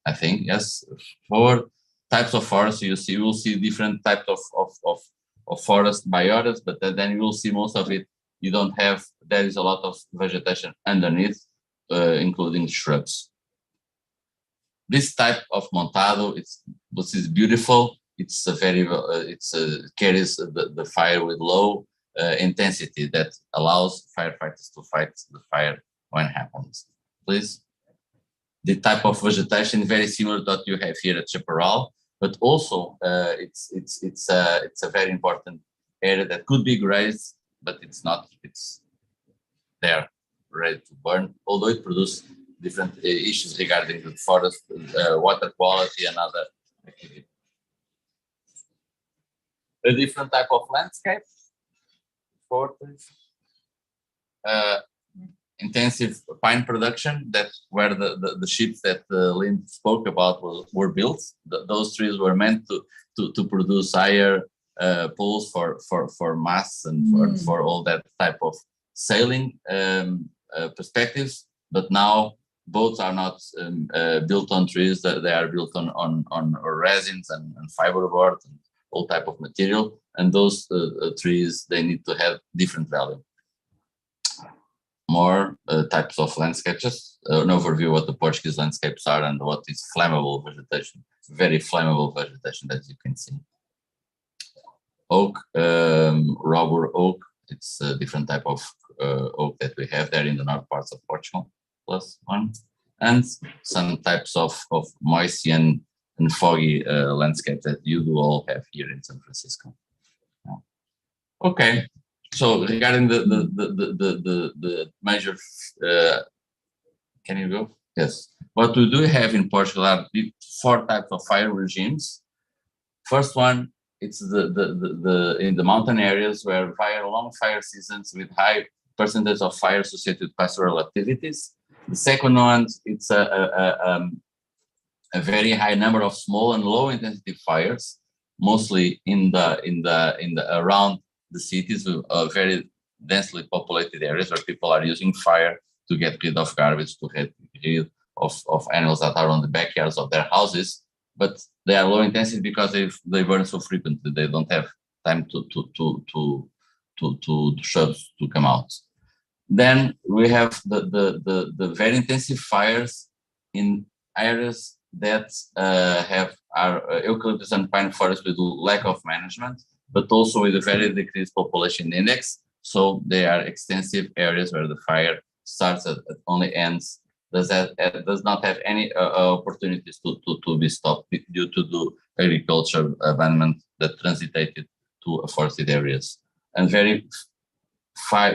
I think, yes. For types of forest, you will see different types of forest biotas, but then you will see most of it. You don't have. There is a lot of vegetation underneath, including shrubs. This type of montado, this is beautiful. It's a very carries the fire with low intensity that allows firefighters to fight the fire when it happens. Please. The type of vegetation very similar to what you have here at Chaparral, but also it's a very important area that could be grazed, but it's not. It's there, ready to burn. Although it produces different issues regarding the forest, water quality, and other activities. A different type of landscape. Intensive pine production, that where the ships that Lynn spoke about were built. Those trees were meant to produce higher poles for masts and for all that type of sailing perspectives. But now boats are not built on trees; they are built on resins and fiberboard and all type of material. And those trees, they need to have different value. More types of landscapes, just an overview what the Portuguese landscapes are and what is flammable vegetation, very flammable vegetation that you can see. Oak, rubber oak, it's a different type of oak that we have there in the north parts of Portugal, +1. And some types of moist and foggy landscape that you do all have here in San Francisco. Yeah. Okay. So regarding the major, can you go? Yes. What we do have in Portugal are 4 types of fire regimes. First one, it's in the mountain areas where long fire seasons with high percentage of fire associated with pastoral activities. The second one, it's a very high number of small and low intensity fires, mostly in the around the cities with very densely populated areas where people are using fire to get rid of garbage, to get rid of animals that are on the backyards of their houses. But they are low intensity because they burn so frequently. They don't have time to shrubs to come out. Then we have the very intensive fires in areas that are eucalyptus and pine forests with lack of management, but also with a very decreased population index. So they are extensive areas where the fire starts and only ends. Does not have any opportunities to be stopped due to the agriculture abandonment that transited to forested areas. And very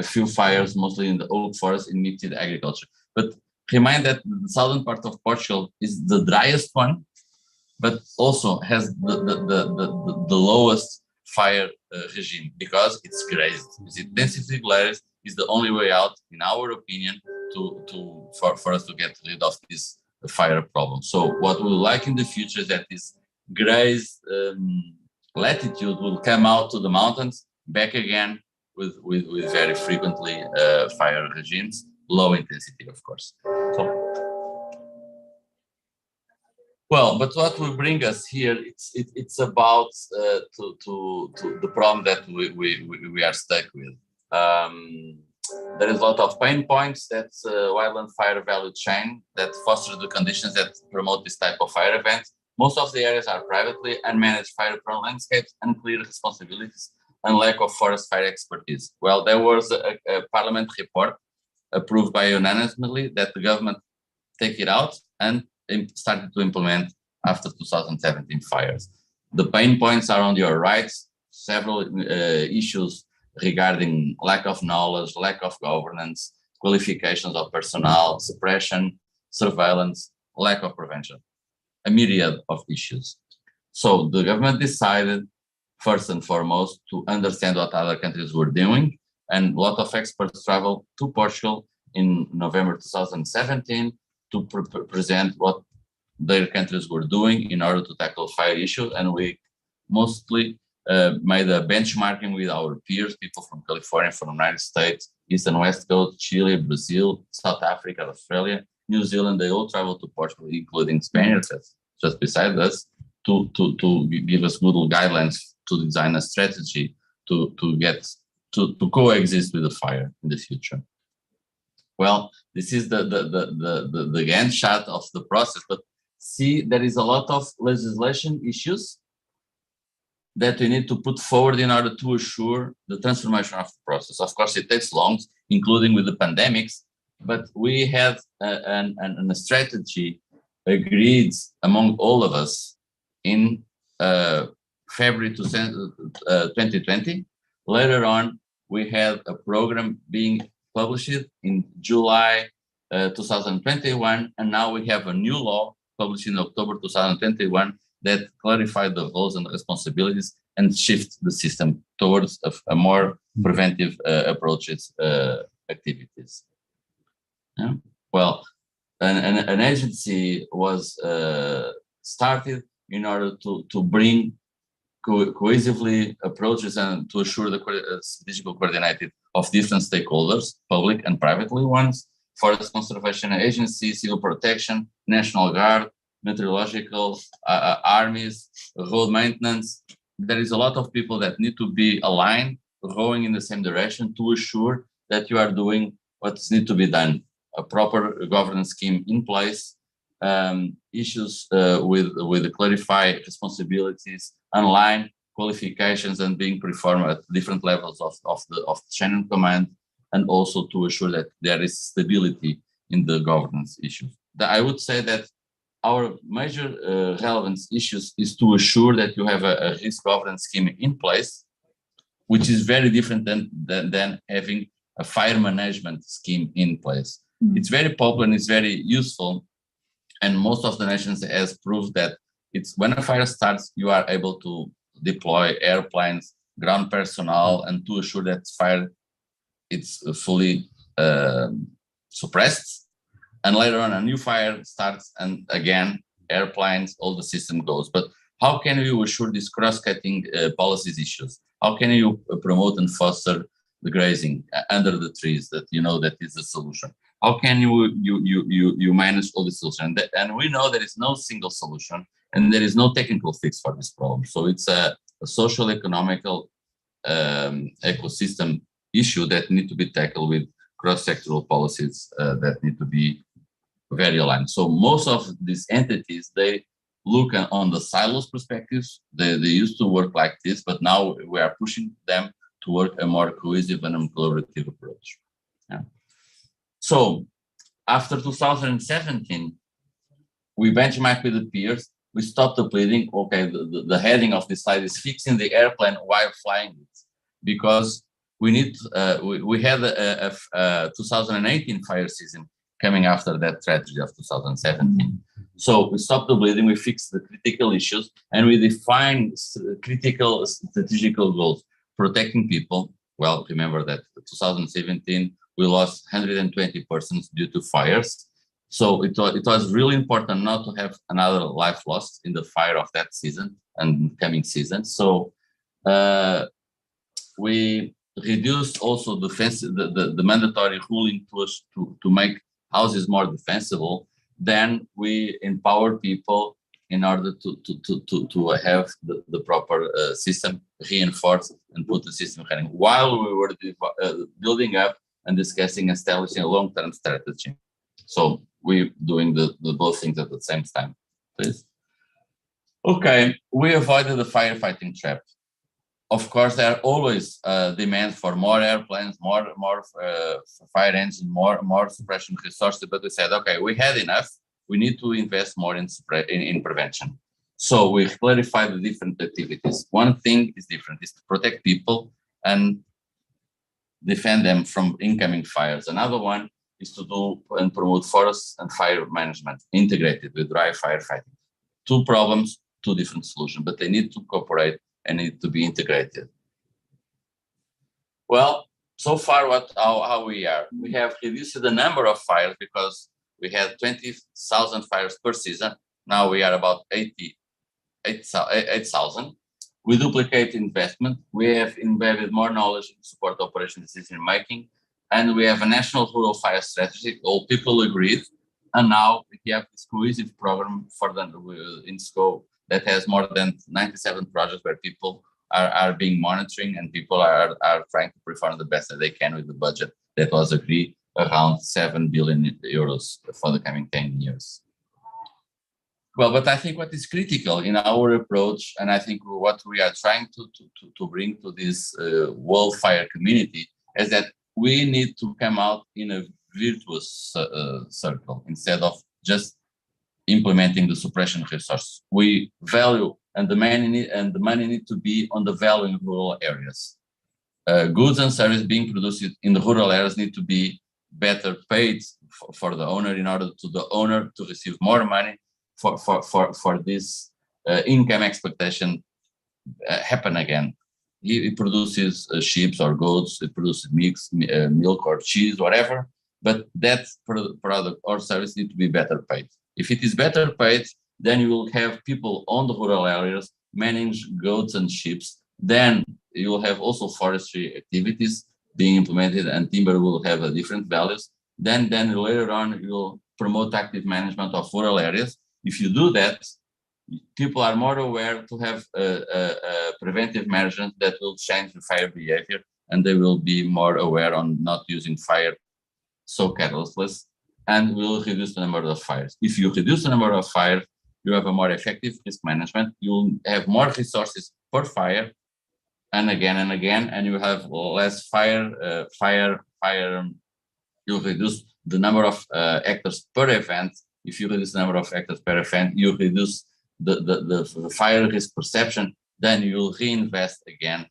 few fires, mostly in the oak forest in mixed agriculture. But remind that the southern part of Portugal is the driest one, but also has the lowest fire regime because it's grazed. It's intensively grazed is the only way out, in our opinion, for us to get rid of this fire problem. So what we like in the future is that this grazed latitude will come out to the mountains, back again with very frequently fire regimes, low intensity, of course. So, well, but what will bring us here? It's about to the problem that we are stuck with. There is a lot of pain points that wildland fire value chain that foster the conditions that promote this type of fire events. Most of the areas are privately unmanaged fire-prone landscapes, unclear responsibilities, and lack of forest fire expertise. Well, there was a parliament report approved by unanimously that the government take it out and started to implement after 2017 fires. The pain points are on your right, several issues regarding lack of knowledge, lack of governance, qualifications of personnel, suppression, surveillance, lack of prevention, a myriad of issues. So the government decided, first and foremost, to understand what other countries were doing, and a lot of experts traveled to Portugal in November 2017 to present what their countries were doing in order to tackle fire issues, and we mostly made a benchmarking with our peers, people from California, from the United States, East and West Coast, Chile, Brazil, South Africa, Australia, New Zealand. They all traveled to Portugal, including Spaniards that's just beside us, to give us good guidelines to design a strategy to coexist with the fire in the future. Well, this is the Gantt chart of the process, but see, there is a lot of legislation issues that we need to put forward in order to assure the transformation of the process. Of course, it takes long, including with the pandemics, but we had a strategy agreed among all of us in February 2020. Later on, we had a program being published in July 2021, and now we have a new law published in October 2021 that clarified the roles and responsibilities and shift the system towards a more preventive approaches activities. Yeah. Well, an agency was started in order to bring cohesively approaches and to assure the strategic coordinated of different stakeholders, public and privately ones, forest conservation agency, civil protection, National Guard, meteorological armies, road maintenance. There is a lot of people that need to be aligned, rowing in the same direction to assure that you are doing what needs to be done. A proper governance scheme in place, issues with the clarified responsibilities, online qualifications, and being performed at different levels of the chain of command, and also to assure that there is stability in the governance issues. I would say that our major relevance issues is to assure that you have a risk governance scheme in place, which is very different than having a fire management scheme in place. Mm-hmm. It's very popular and it's very useful, and most of the nations has proved that it's when a fire starts, you are able to deploy airplanes, ground personnel, and to assure that fire it's fully suppressed. And later on, a new fire starts, and again, airplanes, all the system goes. But how can you assure these cross-cutting policies issues? How can you promote and foster the grazing under the trees that you know that is the solution? How can you manage all the solutions? And we know there is no single solution, and there is no technical fix for this problem. So it's a social, economical ecosystem issue that need to be tackled with cross-sectoral policies that need to be very aligned. So most of these entities, they look on the silos perspectives. They used to work like this, but now we are pushing them to work a more cohesive and collaborative approach. Yeah. So after 2017, we benchmarked with the peers. We stopped the bleeding. Okay, the heading of this slide is fixing the airplane while flying it, because we need. We had a 2018 fire season coming after that tragedy of 2017. So we stopped the bleeding, we fixed the critical issues, and we defined critical strategical goals, protecting people. Well, remember that 2017, we lost 120 persons due to fires. So it was really important not to have another life lost in the fire of that season and coming season. So we reduced also the mandatory ruling to make houses more defensible. Then we empower people in order to have the proper system reinforced and put the system running while we were building up and discussing establishing a long-term strategy. So we're doing the both things at the same time, please. Okay, we avoided the firefighting trap. Of course, there are always demand for more airplanes, more fire engines, more suppression resources. But we said, okay, we had enough. We need to invest more in prevention. So we clarified the different activities. One thing is different: is to protect people and defend them from incoming fires. Another one is to do and promote forest and fire management integrated with dry firefighting. Two problems, two different solutions, but they need to cooperate and need to be integrated. Well, so far, how we are. We have reduced the number of fires because we had 20,000 fires per season. Now we are about 8,000. We duplicate investment. We have embedded more knowledge in support operation decision making, and we have a national rural fire strategy. All people agreed, and now we have this cohesive program for them in scope that has more than 97 projects where people are being monitoring and people are trying to perform the best that they can with the budget that was agreed around 7 billion euros for the coming 10 years. Well, but I think what is critical in our approach, and I think what we are trying to bring to this wildfire community, is that we need to come out in a virtuous circle instead of just implementing the suppression resources. We value, and the money need to be on the value in rural areas. Goods and services being produced in the rural areas need to be better paid for the owner in order to the owner to receive more money for this income expectation happen again. He produces sheep or goats, it produces milk or cheese, whatever, but that product or service need to be better paid. If it is better paid, then you will have people on the rural areas manage goats and sheep. Then you will have also forestry activities being implemented, and timber will have different values. Then later on, you will promote active management of rural areas. If you do that, people are more aware to have preventive measures that will change the fire behavior, and they will be more aware on not using fire so carelessly, and will reduce the number of fires. If you reduce the number of fires, you have a more effective risk management. You'll have more resources per fire, and again, and you have less fire. You'll reduce the number of hectares per event. If you reduce the number of hectares per event, you reduce the fire risk perception. Then you'll reinvest again,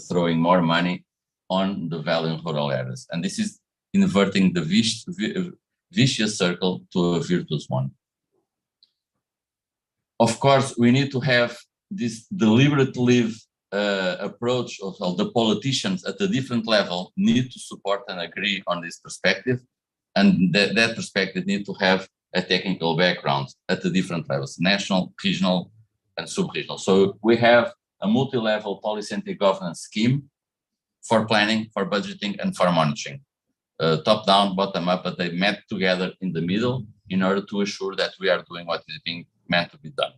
throwing more money on the value in rural areas. And this is inverting the vicious circle to a virtuous one. Of course, we need to have this deliberative approach of the politicians at a different level need to support and agree on this perspective. And that perspective need to have a technical background at the different levels, national, regional, and sub-regional. So we have a multi-level policy-centric governance scheme for planning, for budgeting, and for monitoring. Top-down, bottom-up, but they met together in the middle in order to assure that we are doing what is being meant to be done.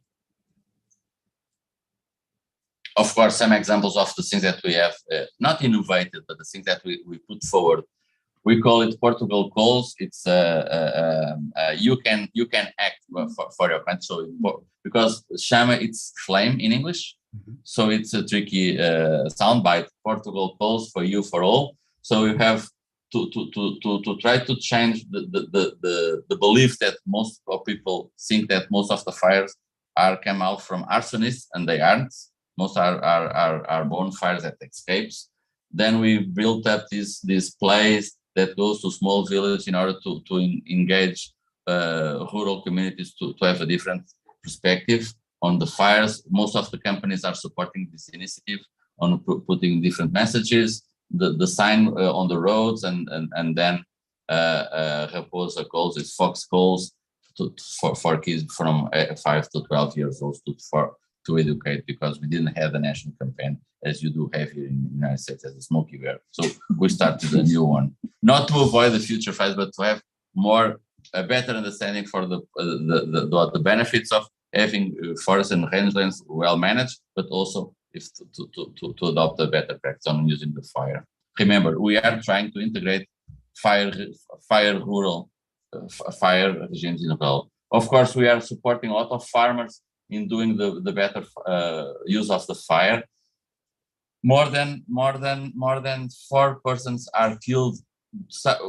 Of course, some examples of the things that we have not innovated, but the things that we put forward. We call it Portugal calls. It's you can act for your country. So because chama, it's flame in English, so it's a tricky soundbite. Portugal calls for you for all. So you have to try to change the belief that most of people think that most of the fires come out from arsonists, and they aren't. Most are bonfires that escapes. Then we built up this place that goes to small villages in order to engage rural communities to have a different perspective on the fires. Most of the companies are supporting this initiative on putting different messages, the sign on the roads, and then Raposa calls, it's Fox calls for kids from 5 to 12 years old to educate, because we didn't have a national campaign as you do have here in the United States as a smoky bear. So we started a new one, not to avoid the future fires, but to have a better understanding for the benefits of having forests and rangelands well managed, but also to adopt a better practice on using the fire. Remember, we are trying to integrate fire regimes in rural. Of course, we are supporting a lot of farmers in doing the better use of the fire. more than 4 persons are killed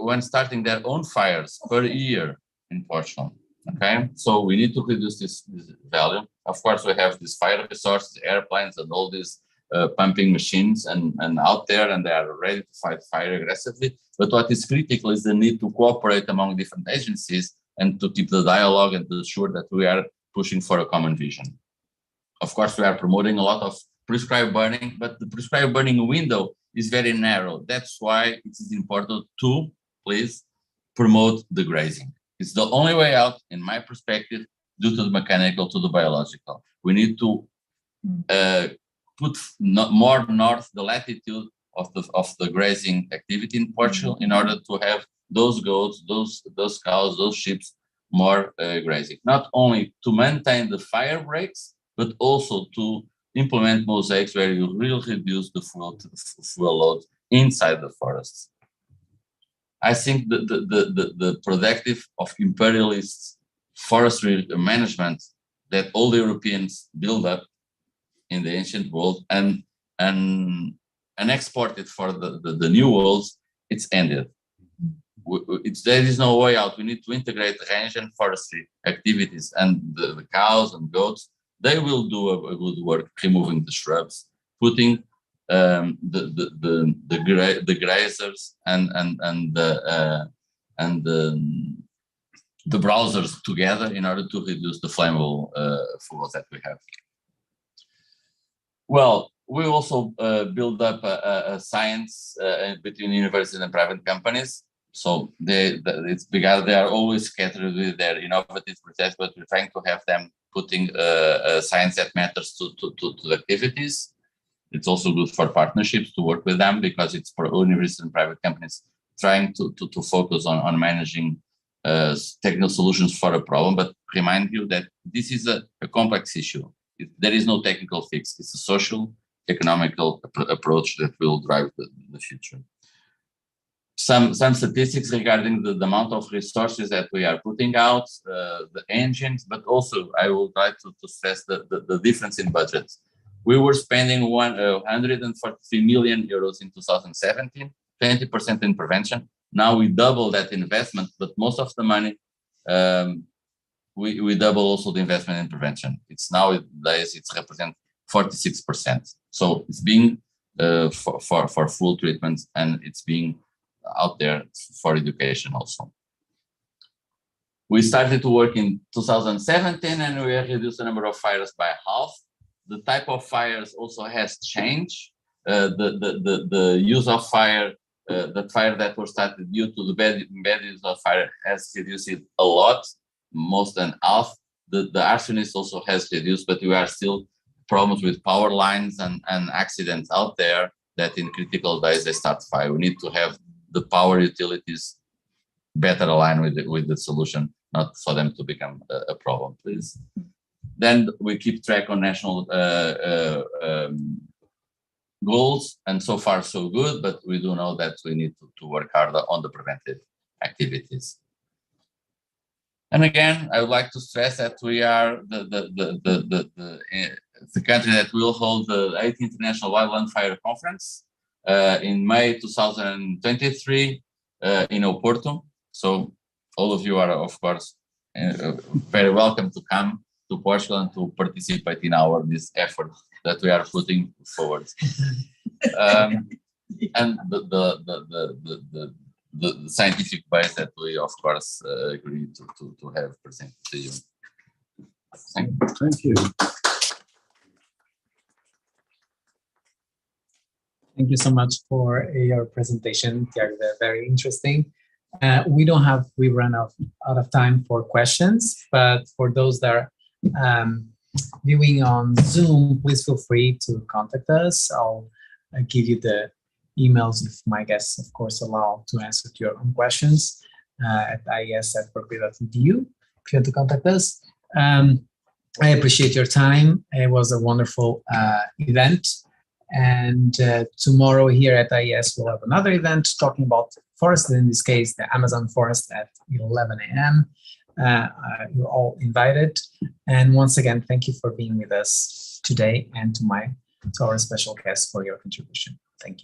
when starting their own fires per year in Portugal. Okay, so we need to reduce this value. Of course, we have these fire resources, airplanes, and all these pumping machines and out there, and they are ready to fight fire aggressively. But what is critical is the need to cooperate among different agencies and to keep the dialogue and to ensure that we are pushing for a common vision. Of course, we are promoting a lot of prescribed burning, but the prescribed burning window is very narrow. That's why it is important to, please, promote the grazing. It's the only way out, in my perspective, due to the mechanical, to the biological. We need to put more north the latitude of the grazing activity in Portugal in order to have those goats, those cows, those sheep more grazing. Not only to maintain the fire breaks, but also to implement mosaics where you really reduce the fuel load inside the forests. I think the productive of imperialist forestry management that all the Europeans build up in the ancient world and exported for the new worlds, it's ended. There is no way out. We need to integrate range and forestry activities, and the cows and goats, they will do a good work removing the shrubs, putting the grazers and the browsers together in order to reduce the flammable fuels that we have. Well, we also build up a science between universities and private companies. So it's because they are always scattered with their innovative projects, but we're trying to have them putting science that matters to the activities. It's also good for partnerships to work with them because it's for universities and private companies trying to focus on managing technical solutions for a problem. But remind you that this is a complex issue. There is no technical fix. It's a social, economical approach that will drive the future. Some statistics regarding the amount of resources that we are putting out, the engines, but also I will try to stress the difference in budgets. We were spending 143 million euros in 2017, 20% in prevention. Now we double that investment, but most of the money, we double also the investment in prevention. It's nowadays, it's represent 46%. So it's being for full treatments, and it's being out there for education also. We started to work in 2017 and we reduced the number of fires by half. The type of fires also has changed. The use of fire, the fire that was started due to the bad use of fire has reduced it a lot, most than half. The arsonist also has reduced, but we are still problems with power lines and accidents out there that in critical days they start fire. We need to have the power utilities better aligned with the solution, not for them to become a problem, please. Then we keep track on national goals, and so far so good, but we do know that we need to work harder on the preventive activities. And again, I would like to stress that we are the country that will hold the 8th International Wildland Fire Conference in May 2023 in Oporto. So all of you are, of course, very welcome to come to Portugal and to participate in this effort that we are putting forward. And the scientific base that we, of course, agree to have presented to you. Thank you. Thank you so much for your presentation, Tiago. They're very interesting. We run out of time for questions, but for those that are viewing on Zoom, please feel free to contact us. I'll give you the emails if my guests, of course, allow to answer to your own questions at ies@berkeley.edu if you want to contact us. I appreciate your time. It was a wonderful event. And tomorrow here at IES, we'll have another event talking about forest, in this case, the Amazon forest at 11 a.m. You're all invited. And once again, thank you for being with us today, and to my to our special guest for your contribution. Thank you.